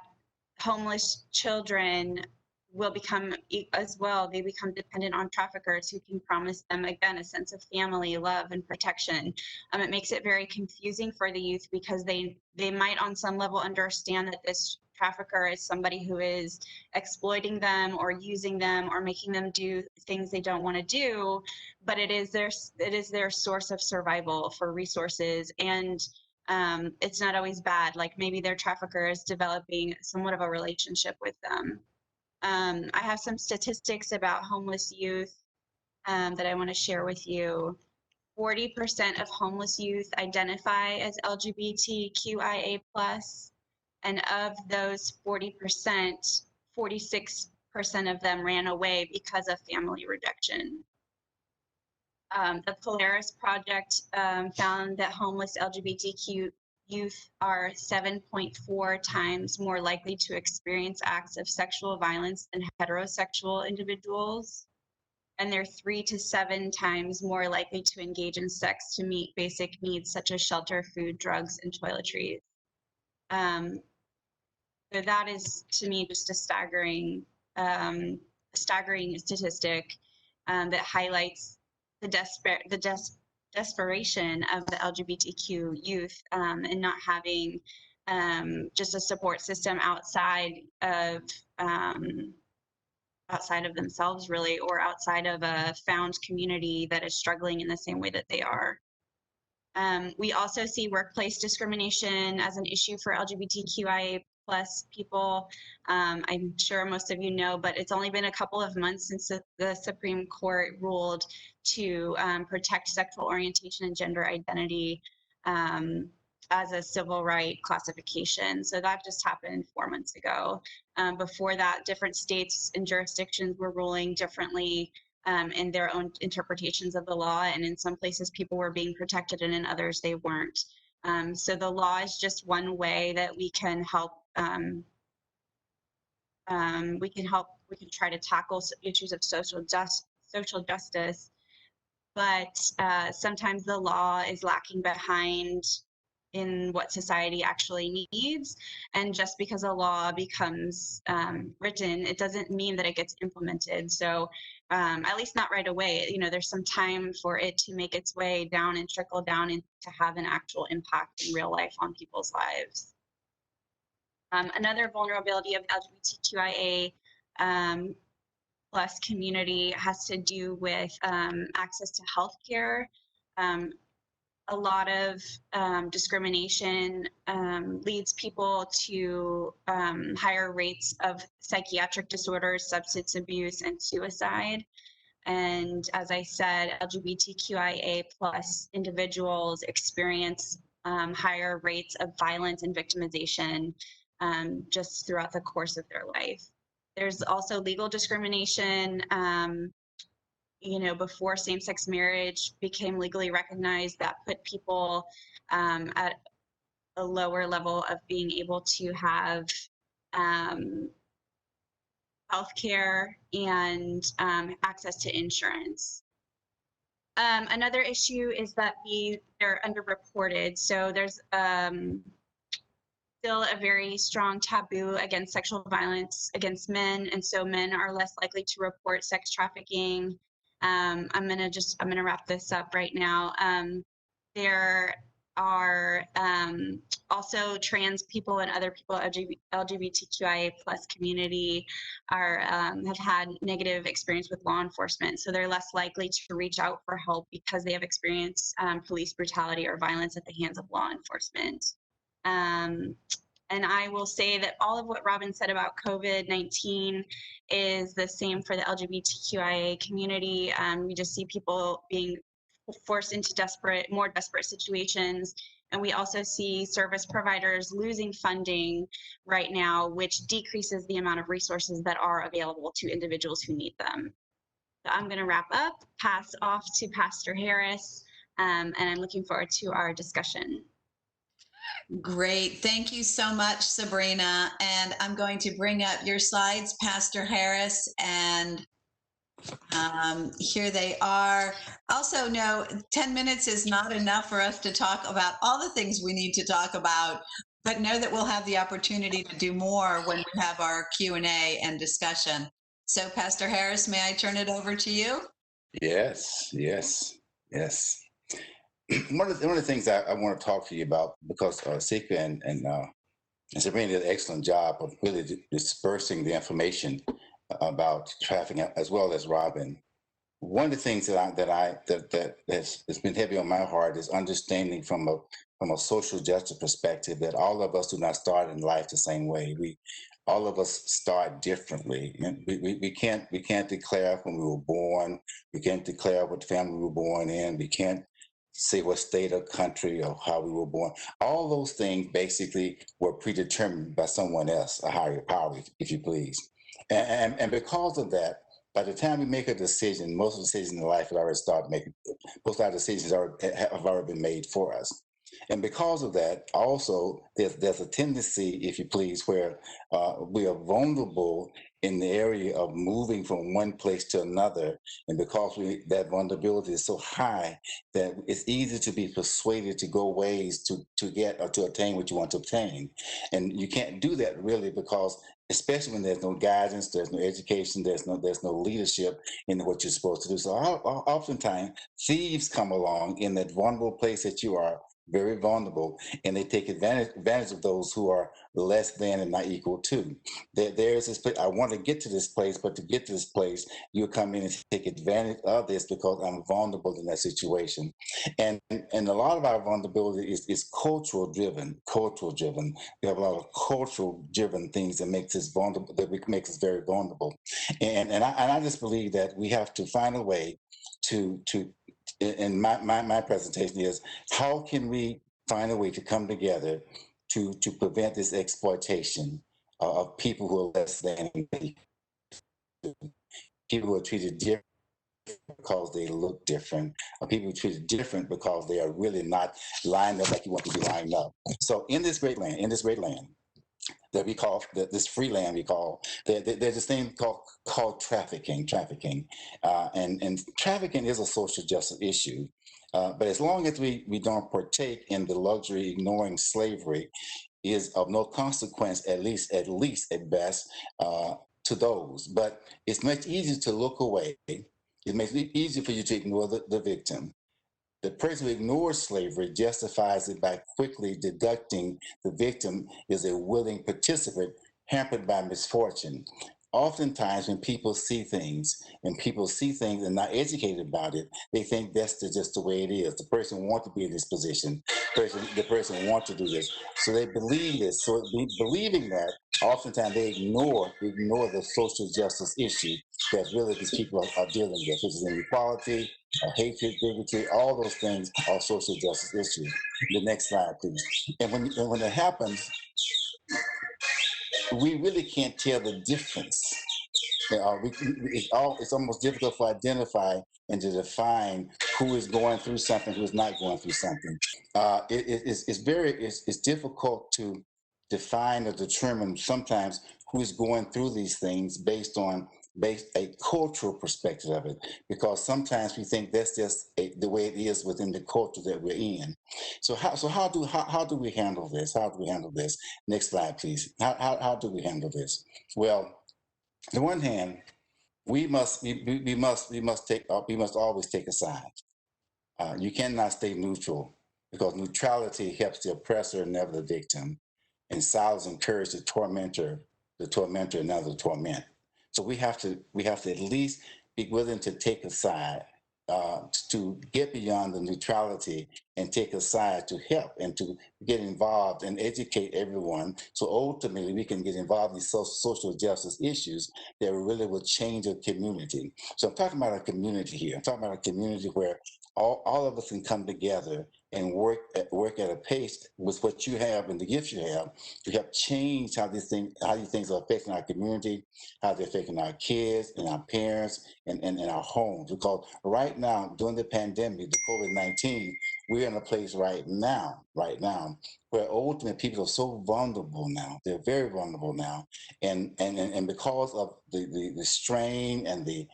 homeless children will become as well. They become dependent on traffickers who can promise them, again, a sense of family, love, and protection. It makes it very confusing for the youth, because they might on some level understand that this trafficker is somebody who is exploiting them or using them or making them do things they don't want to do, but it is their source of survival for resources. And it's not always bad. Like maybe their trafficker is developing somewhat of a relationship with them. I have some statistics about homeless youth that I want to share with you. 40% of homeless youth identify as LGBTQIA+, and of those 40%, 46% of them ran away because of family rejection. The Polaris Project found that homeless LGBTQ youth are 7.4 times more likely to experience acts of sexual violence than heterosexual individuals. And they're 3 to 7 times more likely to engage in sex to meet basic needs such as shelter, food, drugs, and toiletries. So that is, to me, just a staggering statistic that highlights the desperation of the LGBTQ youth and not having just a support system outside of themselves, really, or outside of a found community that is struggling in the same way that they are. We also see workplace discrimination as an issue for LGBTQIA+ people. I'm sure most of you know, but it's only been a couple of months since the Supreme Court ruled to protect sexual orientation and gender identity as a civil right classification. So that just happened 4 months ago. Before that, different states and jurisdictions were ruling differently in their own interpretations of the law. And in some places people were being protected and in others they weren't. So the law is just one way that we can help, we can try to tackle issues of social justice, but sometimes the law is lacking behind in what society actually needs. And just because a law becomes written, it doesn't mean that it gets implemented. So at least not right away. You know, there's some time for it to make its way down and trickle down and to have an actual impact in real life on people's lives. Another vulnerability of LGBTQIA plus community has to do with access to healthcare. A lot of discrimination leads people to higher rates of psychiatric disorders, substance abuse, and suicide. And as I said, LGBTQIA plus individuals experience higher rates of violence and victimization just throughout the course of their life. There's also legal discrimination. You know, before same-sex marriage became legally recognized, that put people at a lower level of being able to have healthcare and access to insurance. Another issue is that they're underreported. So there's still a very strong taboo against sexual violence against men, and so men are less likely to report sex trafficking. I'm gonna wrap this up right now. There are also trans people and other people, LGBTQIA plus community, have had negative experience with law enforcement, so they're less likely to reach out for help because they have experienced police brutality or violence at the hands of law enforcement. And I will say that all of what Robin said about COVID-19 is the same for the LGBTQIA community. We just see people being forced into more desperate situations. And we also see service providers losing funding right now, which decreases the amount of resources that are available to individuals who need them. So I'm going to wrap up, pass off to Pastor Harris, and I'm looking forward to our discussion. Great. Thank you so much, Sabrina. And I'm going to bring up your slides, Pastor Harris, and here they are. Also, no, 10 minutes is not enough for us to talk about all the things we need to talk about, but know that we'll have the opportunity to do more when we have our Q&A and discussion. So, Pastor Harris, may I turn it over to you? Yes. One of the things I want to talk to you about, because Sika and And Sabrina did an excellent job of really dispersing the information about trafficking, as well as Robin. One of the things that's been heavy on my heart is understanding from a social justice perspective that all of us do not start in life the same way. We all of us start differently. And we can't declare when we were born. We can't declare what family we were born in. We can't say what state or country or how we were born. All those things basically were predetermined by someone else, a higher power, if you please. And because of that, by the time we make a decision, most of the decisions in life have already started making. Most of our decisions have already been made for us. And because of that, also there's a tendency, if you please, where we are vulnerable in the area of moving from one place to another, and because that vulnerability is so high that it's easy to be persuaded to go ways to get or to obtain what you want to obtain, and you can't do that really because, especially when there's no guidance, there's no education, there's no leadership in what you're supposed to do. So oftentimes thieves come along in that vulnerable place that you are, very vulnerable, and they take advantage of those who are less than and not equal to. There's this place, I want to get to this place, but to get to this place, you come in and take advantage of this because I'm vulnerable in that situation. And a lot of our vulnerability is cultural driven. We have a lot of cultural driven things that makes us vulnerable, makes us very vulnerable. And I just believe that we have to find a way to and my presentation is, how can we find a way to come together to prevent this exploitation of people who are less than, people who are treated different because they look different, or people who are treated different because they are really not lined up like you want to be lined up. So in this great land, that we call this free land, there's this thing called trafficking, and trafficking is a social justice issue. But as long as we don't partake in the luxury, ignoring slavery is of no consequence, at least at best, to those. But it's much easier to look away. It makes it easier for you to ignore the victim. The person who ignores slavery justifies it by quickly deducting the victim is a willing participant hampered by misfortune. Oftentimes, when people see things and not educated about it, they think that's just the way it is. The person wants to be in this position. The person wants to do this. So they believe this. So believing that, oftentimes they ignore the social justice issue that really these people are dealing with, which is inequality, hatred, bigotry, all those things are social justice issues. The next slide, please. And when it happens, we really can't tell the difference. It's almost difficult to identify and to define who is going through something, who is not going through something. It's difficult to define or determine sometimes who is going through these things based a cultural perspective of it, because sometimes we think that's just the way it is within the culture that we're in. So how do we handle this? How do we handle this? Next slide, please. How do we handle this? Well, on the one hand, we must always take a side. You cannot stay neutral, because neutrality helps the oppressor, never the victim, and silence encourages the tormentor, never the torment. So we have to at least be willing to take a side, to get beyond the neutrality and take a side to help and to get involved and educate everyone. So ultimately, we can get involved in social justice issues that really will change a community. So I'm talking about a community here. I'm talking about a community where all of us can come together and work at a pace with what you have and the gifts you have to help change how these things are affecting our community, how they're affecting our kids and our parents and our homes. Because right now, during the pandemic, the COVID-19, we're in a place right now, where ultimately people are so vulnerable now. They're very vulnerable now, and because of the strain and the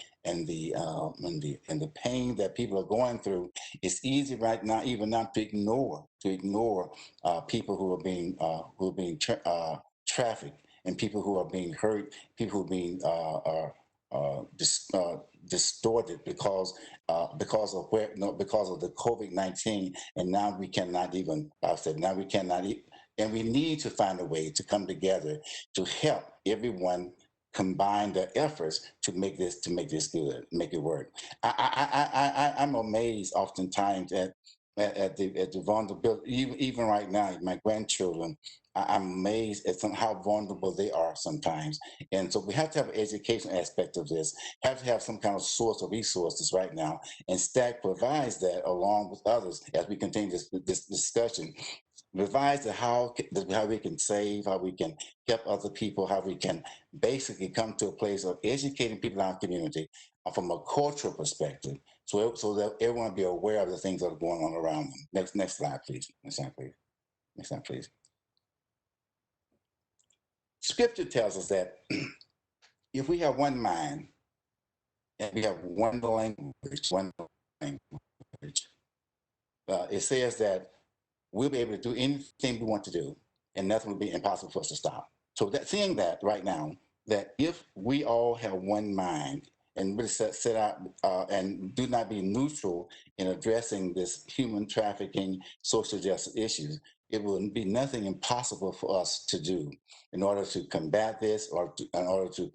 pain that people are going through, it's easy right now, even not to ignore people who are being trafficked, and people who are being hurt, people who are being distorted because of because of the COVID-19, and now we cannot even. I said now we cannot And we need to find a way to come together to help everyone combine their efforts to make this good, make it work. I'm amazed oftentimes at the vulnerability. Even right now, my grandchildren, I'm amazed at how vulnerable they are sometimes. And so we have to have an education aspect of this. Have to have some kind of source of resources right now. And STAC provides that along with others as we continue this discussion. Revise how we can save, how we can help other people, how we can basically come to a place of educating people in our community from a cultural perspective, so that everyone be aware of the things that are going on around them. Next slide, please. Next slide, please. Next slide, please. Scripture tells us that if we have one mind and we have one language, it says that we'll be able to do anything we want to do, and nothing will be impossible for us to stop. So that seeing that right now, that if we all have one mind and really set out and do not be neutral in addressing this human trafficking, social justice issues, it will be nothing impossible for us to do in order to combat this, or in order to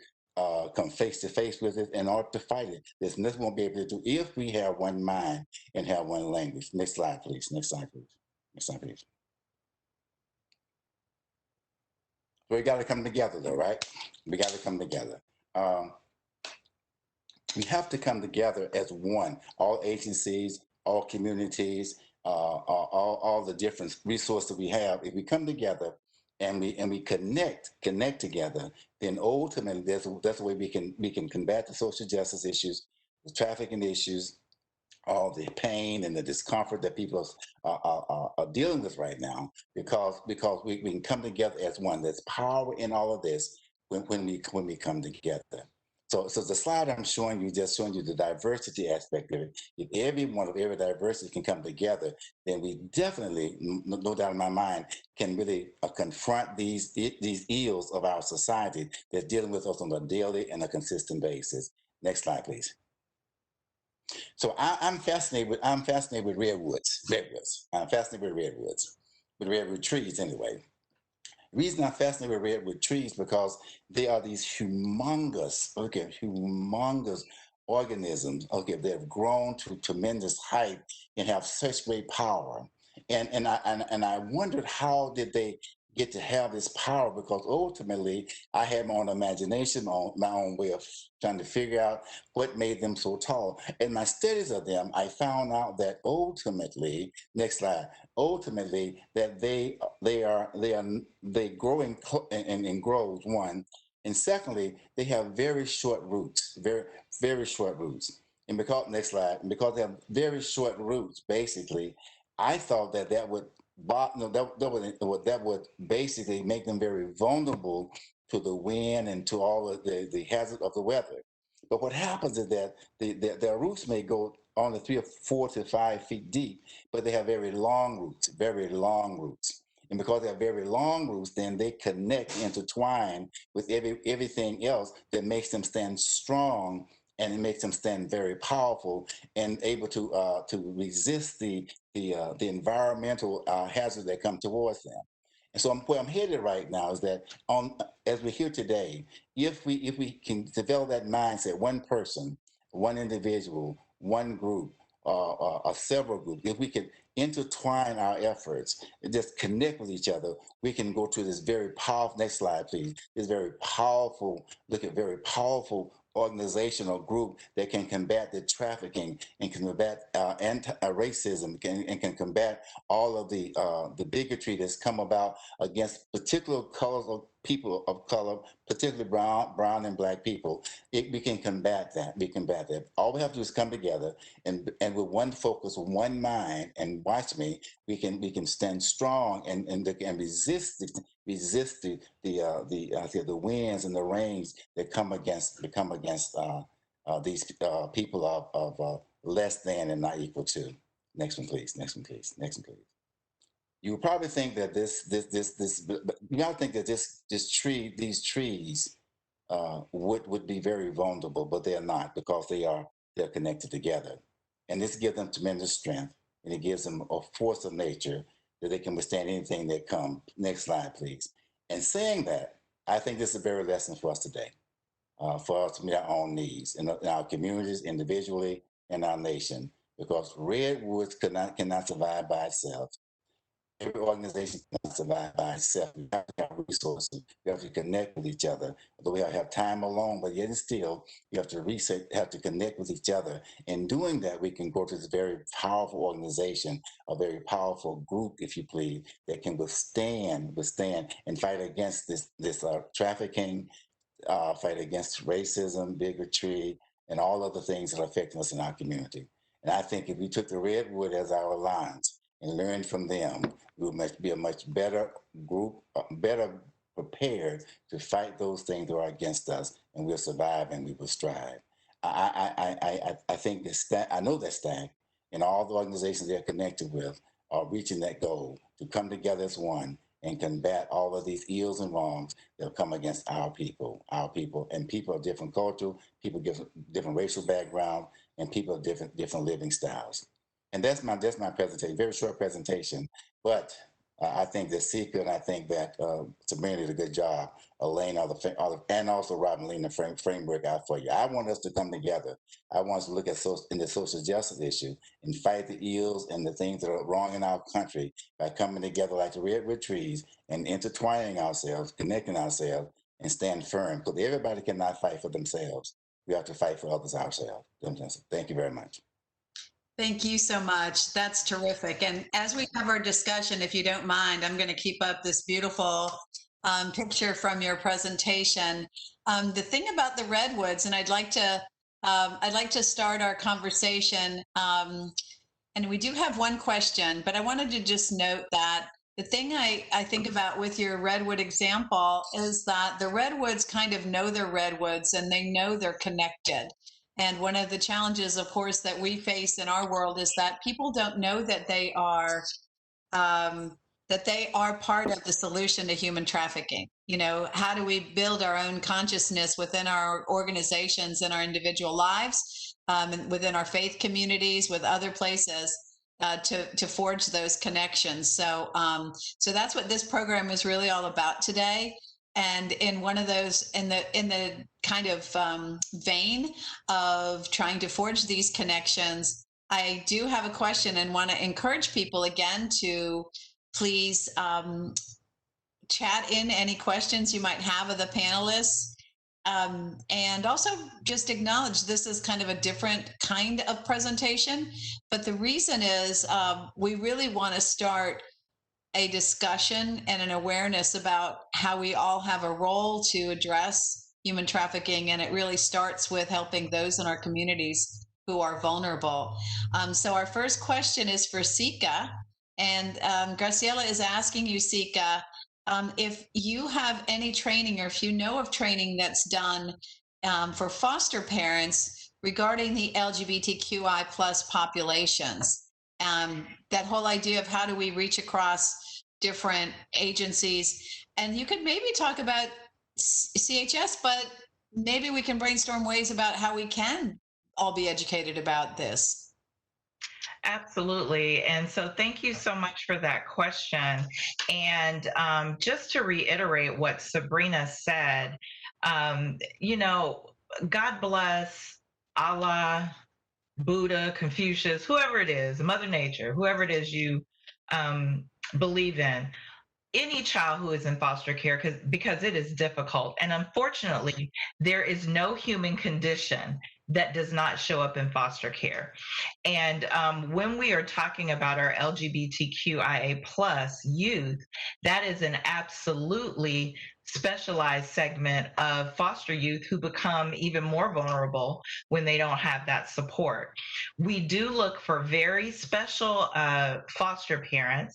come face to face with it, in order to fight it. There's nothing we'll be able to do if we have one mind and have one language. Next slide, please. Next slide, please. Next slide, please. So we got to come together, though, right? We got to come together. We have to come together as one. All agencies, all communities, all the different resources we have. If we come together and we connect together, then ultimately that's the way we can combat the social justice issues, the trafficking issues, all the pain and the discomfort that people are dealing with right now, because we can come together as one. There's power in all of this when we come together. So the slide I'm showing you, just showing you the diversity aspect of it. If every diversity can come together, then we definitely, no doubt in my mind, can really confront these ills of our society that's dealing with us on a daily and a consistent basis. Next slide, please. So I'm fascinated with redwoods. I'm fascinated with redwood trees anyway. The reason I'm fascinated with redwood trees because they are these humongous organisms. They have grown to tremendous height and have such great power. And I wondered, how did they get to have this power? Because ultimately, I had my own imagination, my own way of trying to figure out what made them so tall. In my studies of them, I found out that ultimately, next slide, that they grow in groves, one, and secondly, they have very short roots, very short roots. And because, next slide, and because they have very short roots, basically, I thought that would that would basically make them very vulnerable to the wind and to all of the hazard of the weather. But what happens is that their roots may go only 3 or 4 to 5 feet deep, but they have very long roots. And because they have very long roots, then they connect, intertwine with everything else that makes them stand strong, and it makes them stand very powerful and able to resist the environmental hazards that come towards them. And so where I'm headed right now is that as we're here today, if we can develop that mindset, one person, one individual, one group, or several groups, if we could intertwine our efforts and just connect with each other, we can go to this very powerful, next slide, please, this very powerful organizational group that can combat the trafficking and can combat anti-racism and can combat all of the bigotry that's come about against particular colors of people of color, particularly brown and black people. We can combat that. All we have to do is come together and with one focus, one mind, and watch me, we can stand strong and resist the winds and the rains that come against these people of less than and not equal to. Next one, please. You would probably think that these trees would be very vulnerable, but they're not, because they're connected together, and this gives them tremendous strength, and it gives them a force of nature that they can withstand anything that comes. Next slide, please. And saying that, I think this is a very lesson for us today, for us to meet our own needs in our communities, individually, and our nation, because redwoods cannot survive by itself. Every organization cannot survive by itself. We have to have resources. We have to connect with each other. Although we have time alone, but yet and still, we have to have to connect with each other. In doing that, we can grow to this very powerful organization, a very powerful group, if you please, that can withstand and fight against this trafficking, fight against racism, bigotry, and all other things that are affecting us in our community. And I think if we took the redwood as our alliance and learned from them, we would be a much better group, better prepared to fight those things that are against us, and we'll survive and we will strive. I think I know that STAC and all the organizations they're connected with are reaching that goal to come together as one and combat all of these ills and wrongs that come against our people, and people of different culture, people different racial background, and people of different living styles. And that's my presentation, very short presentation, but I think that Sika and I think that Sabrina did a good job of laying all and also Robin laying the framework out for you. I want us to come together. I want us to look at in the social justice issue and fight the ills and the things that are wrong in our country by coming together like the redwood trees and intertwining ourselves, connecting ourselves, and stand firm. Because everybody cannot fight for themselves. We have to fight for others ourselves. Thank you very much. Thank you so much. That's terrific. And as we have our discussion, if you don't mind, I'm going to keep up this beautiful picture from your presentation. The thing about the redwoods, and I'd like to start our conversation. And we do have one question, but I wanted to just note that the thing I think about with your redwood example is that the redwoods kind of know they're redwoods and they know they're connected. And one of the challenges, of course, that we face in our world is that people don't know that they are part of the solution to human trafficking. You know, how do we build our own consciousness within our organizations and our individual lives, and within our faith communities, with other places, to forge those connections. So that's what this program is really all about today. And in one of those, in the kind of vein of trying to forge these connections, I do have a question and want to encourage people again to please chat in any questions you might have of the panelists. And also just acknowledge this is kind of a different kind of presentation. But the reason is we really want to start a discussion and an awareness about how we all have a role to address human trafficking. And it really starts with helping those in our communities who are vulnerable. So our first question is for Sika. And Graciela is asking you, Sika, if you have any training or if you know of training that's done for foster parents regarding the LGBTQI plus populations. That whole idea of how do we reach across different agencies. And you could maybe talk about CHS, but maybe we can brainstorm ways about how we can all be educated about this. Absolutely. And so thank you so much for that question. And just to reiterate what Sabrina said, you know, God bless Allah, Buddha, Confucius, whoever it is, Mother Nature, whoever it is you believe in, any child who is in foster care, because it is difficult. And unfortunately, there is no human condition that does not show up in foster care. And when we are talking about our LGBTQIA plus youth, that is an absolutely specialized segment of foster youth who become even more vulnerable when they don't have that support. We do look for very special foster parents,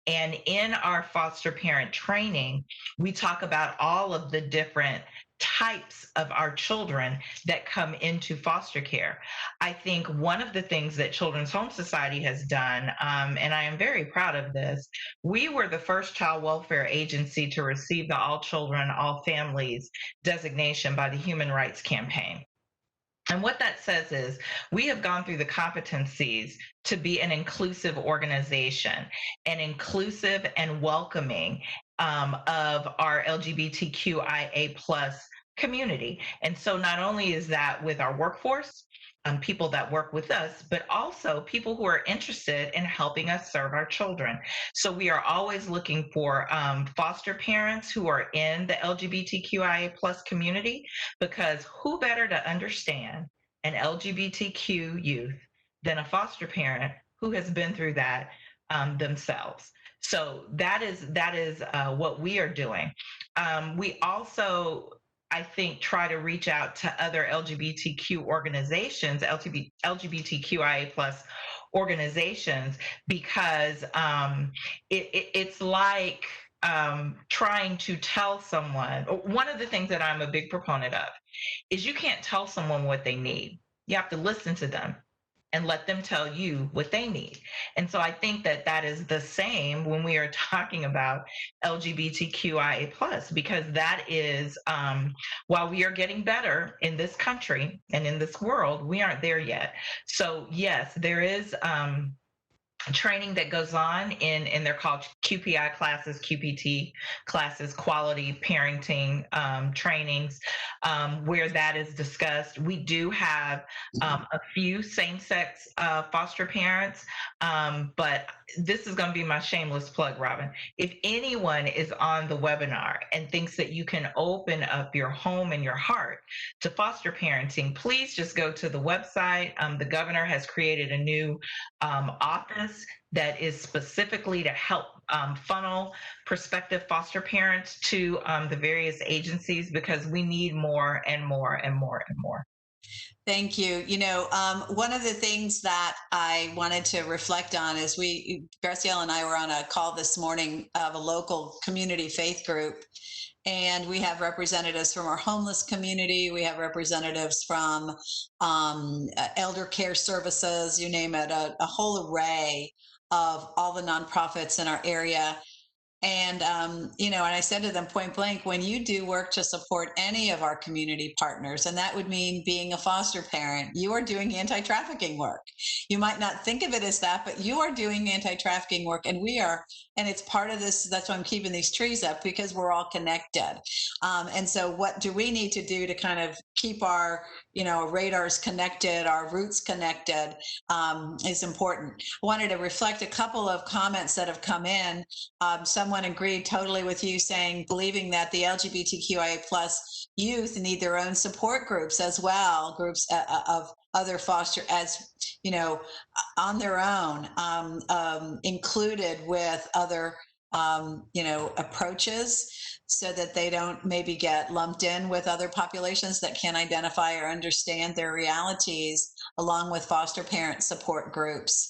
and in our foster parent training, we talk about all of the different types of our children that come into foster care. I think one of the things that Children's Home Society has done, and I am very proud of this, we were the first child welfare agency to receive the All Children, All Families designation by the Human Rights Campaign. And what that says is we have gone through the competencies to be an inclusive organization, an inclusive and welcoming of our LGBTQIA plus community. And so not only is that with our workforce, people that work with us, but also people who are interested in helping us serve our children. So we are always looking for foster parents who are in the LGBTQIA plus community, because who better to understand an LGBTQ youth than a foster parent who has been through that themselves. So that is what we are doing. We also, I think, try to reach out to other LGBTQ organizations, LGBTQIA plus organizations, because it's like trying to tell someone. One of the things that I'm a big proponent of is you can't tell someone what they need. You have to listen to them and let them tell you what they need. And so I think that that is the same when we are talking about LGBTQIA plus, because that is, while we are getting better in this country and in this world, we aren't there yet. So yes, there is training that goes on in they're called QPI classes, QPT classes, quality parenting trainings, where that is discussed. We do have a few same-sex foster parents, but this is going to be my shameless plug, Robin. If anyone is on the webinar and thinks that you can open up your home and your heart to foster parenting, please just go to the website. The governor has created a new office that is specifically to help funnel prospective foster parents to the various agencies, because we need more and more and more and more. Thank you. One of the things that I wanted to reflect on is Graciela and I were on a call this morning of a local community faith group, and we have representatives from our homeless community. We have representatives from elder care services, you name it, a whole array of all the nonprofits in our area. And, and I said to them point blank, when you do work to support any of our community partners, and that would mean being a foster parent, you are doing anti-trafficking work. You might not think of it as that, but you are doing anti-trafficking work, and we are, and it's part of this. That's why I'm keeping these trees up, because we're all connected. And so what do we need to do to kind of keep our, radars connected, our roots connected, is important. I wanted to reflect a couple of comments that have come in. Someone agreed totally with you, saying, believing that the LGBTQIA plus youth need their own support groups as well, groups of other foster, as on their own, included with other approaches, so that they don't maybe get lumped in with other populations that can't identify or understand their realities, along with foster parent support groups.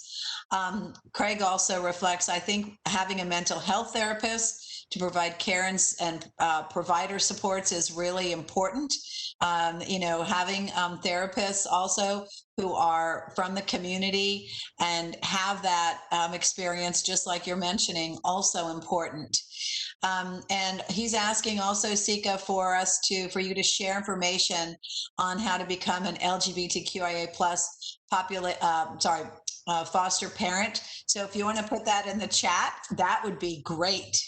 Craig also reflects, I think, having a mental health therapist to provide care and provider supports is really important. Having therapists also who are from the community and have that experience, just like you're mentioning, also important. And he's asking also, Sika, for you to share information on how to become an LGBTQIA plus foster parent. So if you want to put that in the chat, that would be great.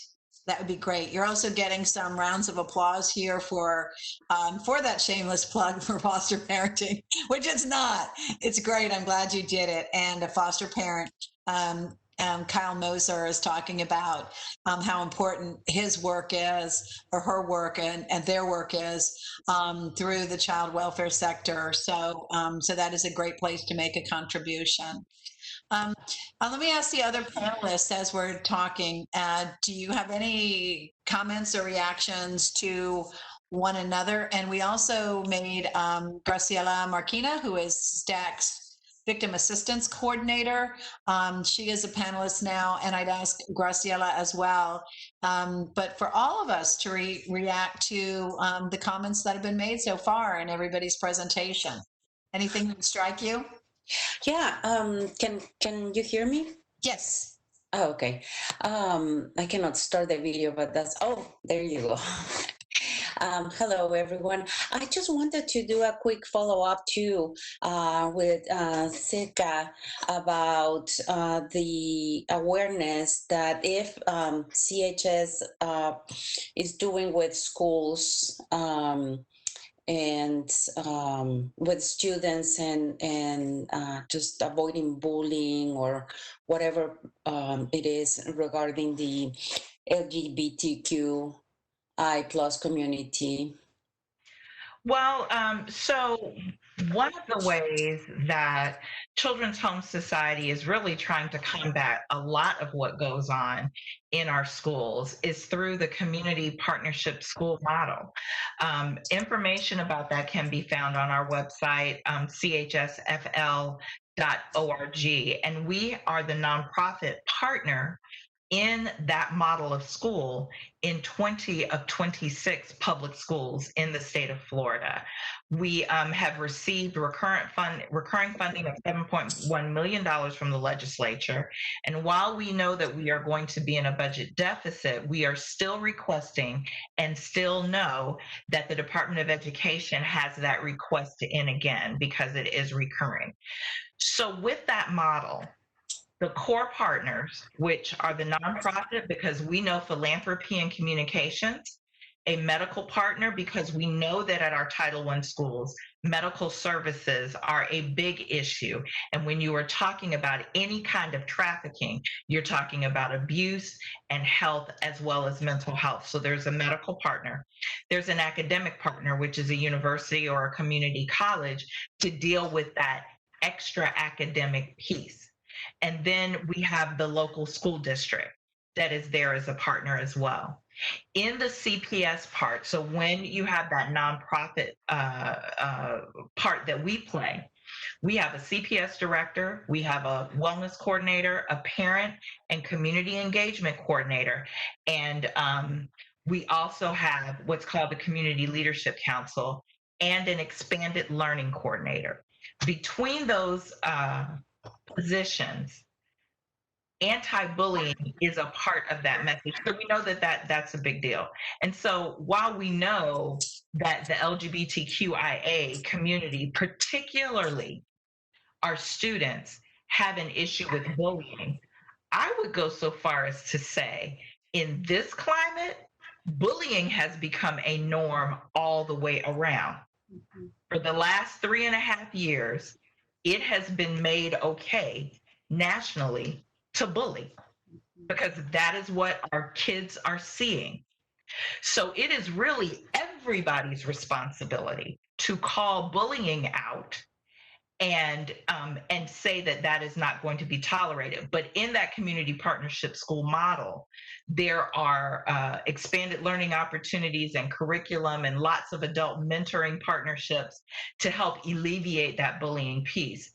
That would be great. You're also getting some rounds of applause here for that shameless plug for foster parenting, which it's not. It's great. I'm glad you did it. And a foster parent, Kyle Moser, is talking about how important his work is, or her work and their work is, through the child welfare sector. So that is a great place to make a contribution. Let me ask the other panelists as we're talking, do you have any comments or reactions to one another? And we also made Graciela Marquina, who is STAC's Victim Assistance Coordinator. She is a panelist now, and I'd ask Graciela as well. But for all of us to react to the comments that have been made so far in everybody's presentation. Anything that strike you? Yeah, can you hear me? Yes. Oh, okay. I cannot start the video, but there you go. Hello, everyone. I just wanted to do a quick follow-up too with Sika about the awareness that if CHS is doing with schools and with students and just avoiding bullying or whatever it is regarding the LGBTQI plus community. Well, so one of the ways that Children's Home Society is really trying to combat a lot of what goes on in our schools is through the community partnership school model. Information about that can be found on our website, chsfl.org. And we are the nonprofit partner in that model of school in 20 of 26 public schools in the state of Florida. We have received recurring funding of $7.1 million from the legislature. And while we know that we are going to be in a budget deficit, we are still requesting and still know that the Department of Education has that request in again because it is recurring. So with that model, the core partners, which are the nonprofit, because we know philanthropy and communications, a medical partner, because we know that at our Title I schools, medical services are a big issue. And when you are talking about any kind of trafficking, you're talking about abuse and health as well as mental health. So there's a medical partner. There's an academic partner, which is a university or a community college to deal with that extra academic piece. And then we have the local school district that is there as a partner as well. In the CPS part, so when you have that nonprofit part that we play, we have a CPS director, we have a wellness coordinator, a parent and community engagement coordinator, and we also have what's called the Community Leadership Council and an expanded learning coordinator. Between those positions, anti-bullying is a part of that message. So we know that's a big deal. And so while we know that the LGBTQIA community, particularly our students, have an issue with bullying, I would go so far as to say in this climate, bullying has become a norm all the way around. Mm-hmm. For the last 3.5 years, it has been made okay nationally to bully because that is what our kids are seeing. So it is really everybody's responsibility to call bullying out and say that is not going to be tolerated. But in that community partnership school model, there are expanded learning opportunities and curriculum and lots of adult mentoring partnerships to help alleviate that bullying piece.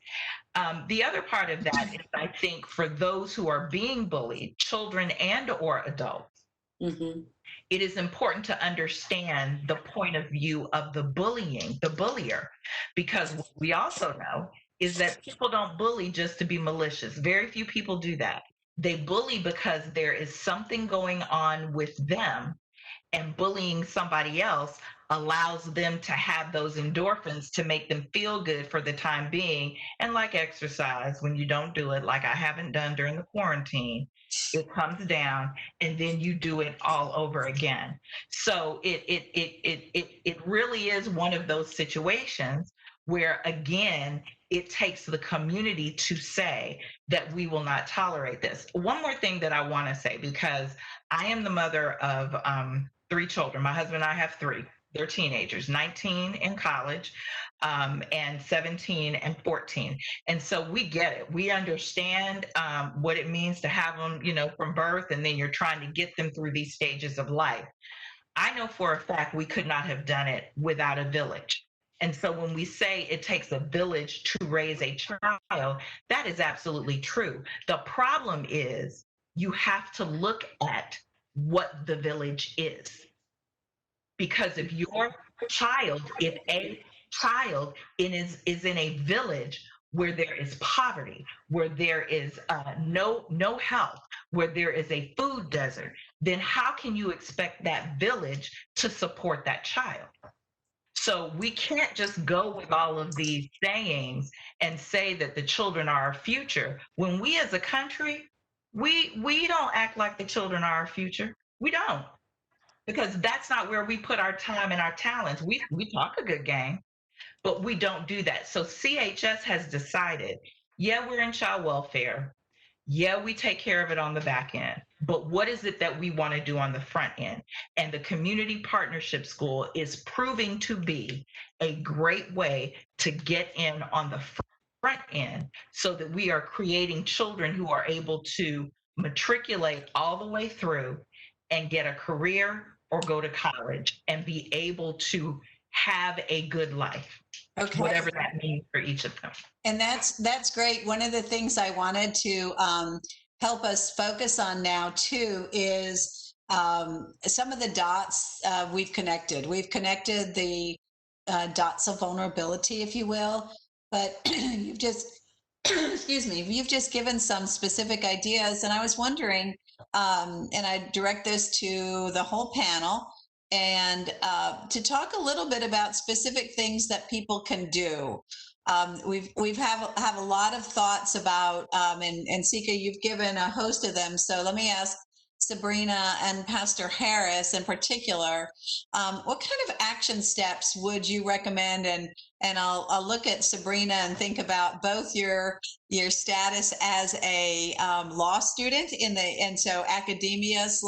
The other part of that is, I think, for those who are being bullied, children and or adults, mm-hmm. It is important to understand the point of view of the bullier, because what we also know is that people don't bully just to be malicious. Very few people do that. They bully because there is something going on with them, and bullying somebody else allows them to have those endorphins to make them feel good for the time being. And like exercise, when you don't do it, like I haven't done during the quarantine, it comes down and then you do it all over again. So it really is one of those situations where, again, it takes the community to say that we will not tolerate this. One more thing that I want to say, because I am the mother of 3 children. My husband and I have 3. They're teenagers, 19 in college, and 17 and 14. And so we get it. We understand what it means to have them, from birth, and then you're trying to get them through these stages of life. I know for a fact we could not have done it without a village. And so when we say it takes a village to raise a child, that is absolutely true. The problem is you have to look at what the village is. Because if your child, if a child is in a village where there is poverty, where there is no health, where there is a food desert, then how can you expect that village to support that child? So we can't just go with all of these sayings and say that the children are our future when we as a country, we don't act like the children are our future. We don't, because that's not where we put our time and our talents. We talk a good game, but we don't do that. So CHS has decided, yeah, we're in child welfare. Yeah, we take care of it on the back end, but what is it that we want to do on the front end? And the Community Partnership School is proving to be a great way to get in on the front end so that we are creating children who are able to matriculate all the way through and get a career or go to college and be able to have a good life, Okay. whatever that means for each of them. And that's great. One of the things I wanted to help us focus on now too is some of the dots we've connected. We've connected the dots of vulnerability, if you will, but you've just excuse me, you've just given some specific ideas, and I was wondering, and I direct this to the whole panel, and to talk a little bit about specific things that people can do. We've have a lot of thoughts about, and Sika, you've given a host of them. So let me ask Sabrina and Pastor Harris in particular, what kind of action steps would you recommend? And I'll look at Sabrina and think about both your status as a law student and so academia /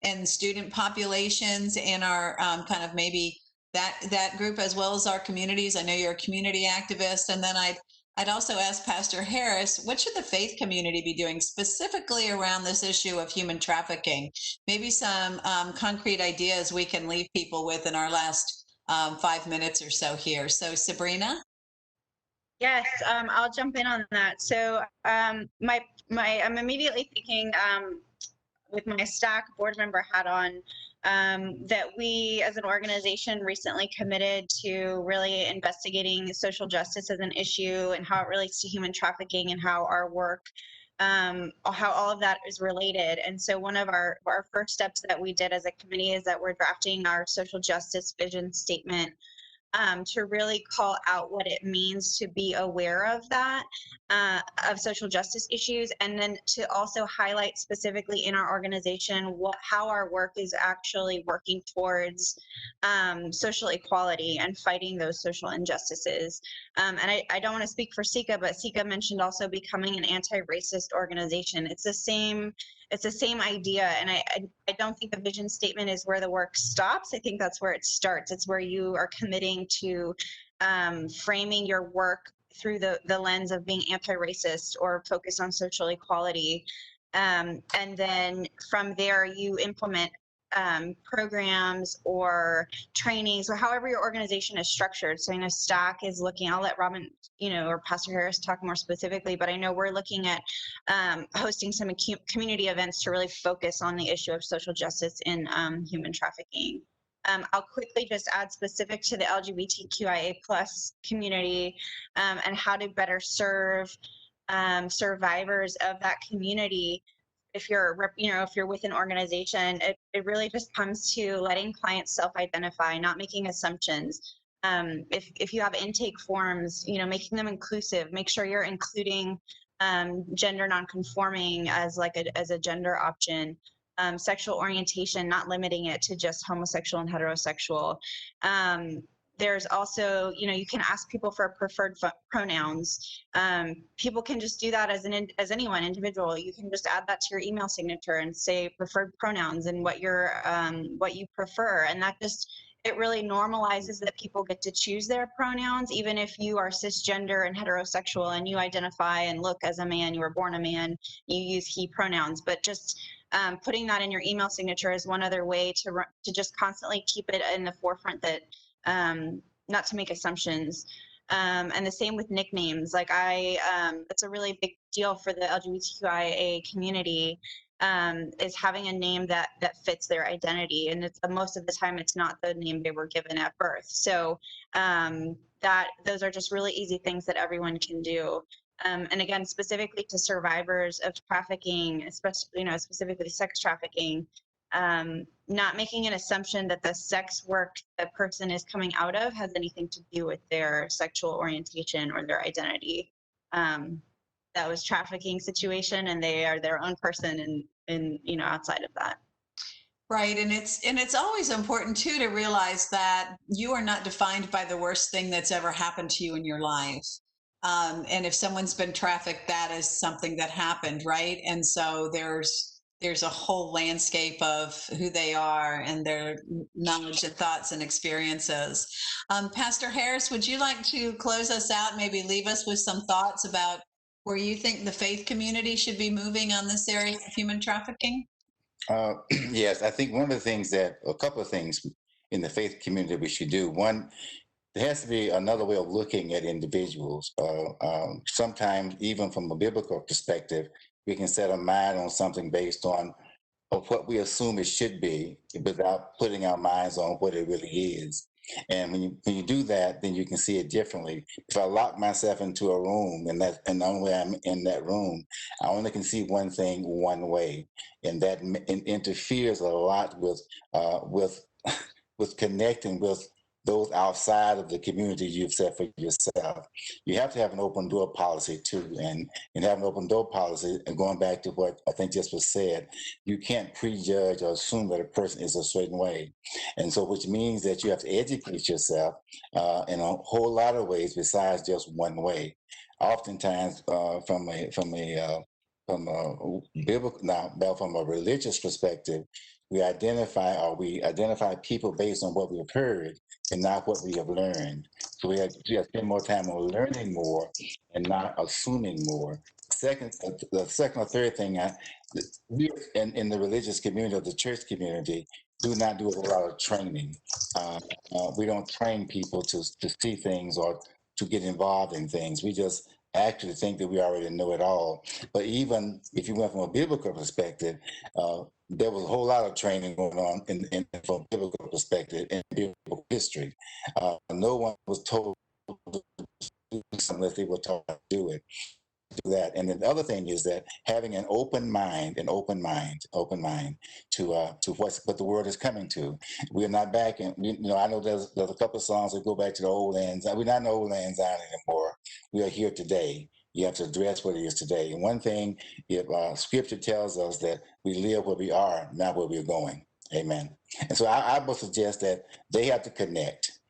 and student populations in our kind of maybe that group, as well as our communities. I know you're a community activist. And then I'd also ask Pastor Harris, what should the faith community be doing specifically around this issue of human trafficking? Maybe some concrete ideas we can leave people with in our last 5 minutes or so here. So Sabrina? Yes, I'll jump in on that. So I'm immediately thinking with my STAC board member hat on, that we as an organization recently committed to really investigating social justice as an issue and how it relates to human trafficking and how our work, how all of that is related. And so one of our first steps that we did as a committee is that we're drafting our social justice vision statement, to really call out what it means to be aware of that, of social justice issues, and then to also highlight specifically in our organization how our work is actually working towards social equality and fighting those social injustices. And I don't want to speak for Sika, but Sika mentioned also becoming an anti-racist organization. It's the same idea, and I don't think the vision statement is where the work stops. I think that's where it starts. It's where you are committing to framing your work through the lens of being anti-racist or focused on social equality. And then from there, you implement programs or trainings or however your organization is structured. So I know STAC is looking, I'll let Robin, or Pastor Harris talk more specifically, but I know we're looking at hosting some community events to really focus on the issue of social justice in human trafficking. I'll quickly just add specific to the LGBTQIA+ community and how to better serve survivors of that community. If you're with an organization, it really just comes to letting clients self-identify, not making assumptions. If you have intake forms, making them inclusive, make sure you're including gender nonconforming as a gender option, sexual orientation, not limiting it to just homosexual and heterosexual. There's also, you can ask people for preferred pronouns. People can just do that as anyone individual. You can just add that to your email signature and say preferred pronouns and what you prefer. And that it really normalizes that people get to choose their pronouns, even if you are cisgender and heterosexual and you identify and look as a man, you were born a man, you use he pronouns. But just putting that in your email signature is one other way to just constantly keep it in the forefront that not to make assumptions. And the same with nicknames. It's a really big deal for the LGBTQIA community, is having a name that fits their identity. And most of the time, it's not the name they were given at birth. So those are just really easy things that everyone can do. And again, specifically to survivors of trafficking, especially, specifically sex trafficking, not making an assumption that the sex work the person is coming out of has anything to do with their sexual orientation or their identity. That was trafficking situation, and they are their own person and outside of that. Right, and it's always important too to realize that you are not defined by the worst thing that's ever happened to you in your life. And if someone's been trafficked, that is something that happened, right? And so there's a whole landscape of who they are and their knowledge and thoughts and experiences. Pastor Harris, would you like to close us out? Maybe leave us with some thoughts about where you think the faith community should be moving on this area of human trafficking? Yes, I think a couple of things in the faith community we should do. One, there has to be another way of looking at individuals. Sometimes, even from a biblical perspective, we can set a mind on something based on of what we assume it should be without putting our minds on what it really is. And when you do that, then you can see it differently. If I lock myself into a room and the only way I'm in that room, I only can see one thing one way, and that interferes a lot with with connecting with those outside of the community you've set for yourself. You have to have an open door policy too, and have an open door policy. And going back to what I think just was said, you can't prejudge or assume that a person is a certain way, and so which means that you have to educate yourself in a whole lot of ways besides just one way. Oftentimes, from a biblical now, but from a religious perspective, we identify people based on what we've heard and not what we have learned. So we have to spend more time on learning more and not assuming more. The second or third thing, we in the religious community or the church community do not do a lot of training. We don't train people to see things or to get involved in things. We just actually think that we already know it all. But even if you went from a biblical perspective, there was a whole lot of training going on from a biblical perspective in biblical history. No one was told to do something unless they were taught to do it. Do that. And then the other thing is that having an open mind to what the world is coming to. We're not back in. I know there's a couple of songs that go back to the old lands. We're not in the old lands anymore. We are here today. You have to address what it is today. And one thing, if Scripture tells us that we live where we are, not where we're going. Amen. And so I would suggest that they have to connect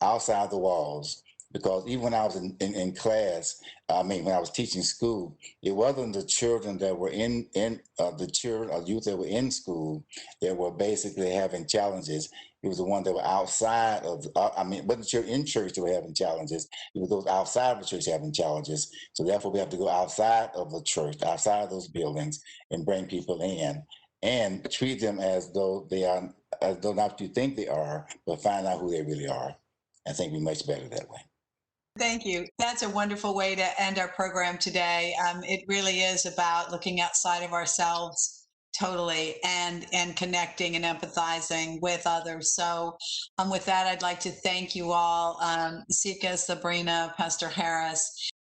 outside the walls. Because even when I was in class, when I was teaching school, it wasn't the children that were the children or youth that were in school that were basically having challenges. It was the ones that were outside of, it wasn't the children in church that were having challenges. It was those outside of the church having challenges. So therefore, we have to go outside of the church, outside of those buildings, and bring people in and treat them as though not you think they are, but find out who they really are. I think we're much better that way. Thank you. That's a wonderful way to end our program today. It really is about looking outside of ourselves totally and connecting and empathizing with others. So with that, I'd like to thank you all, Sika, Sabrina, Pastor Harris.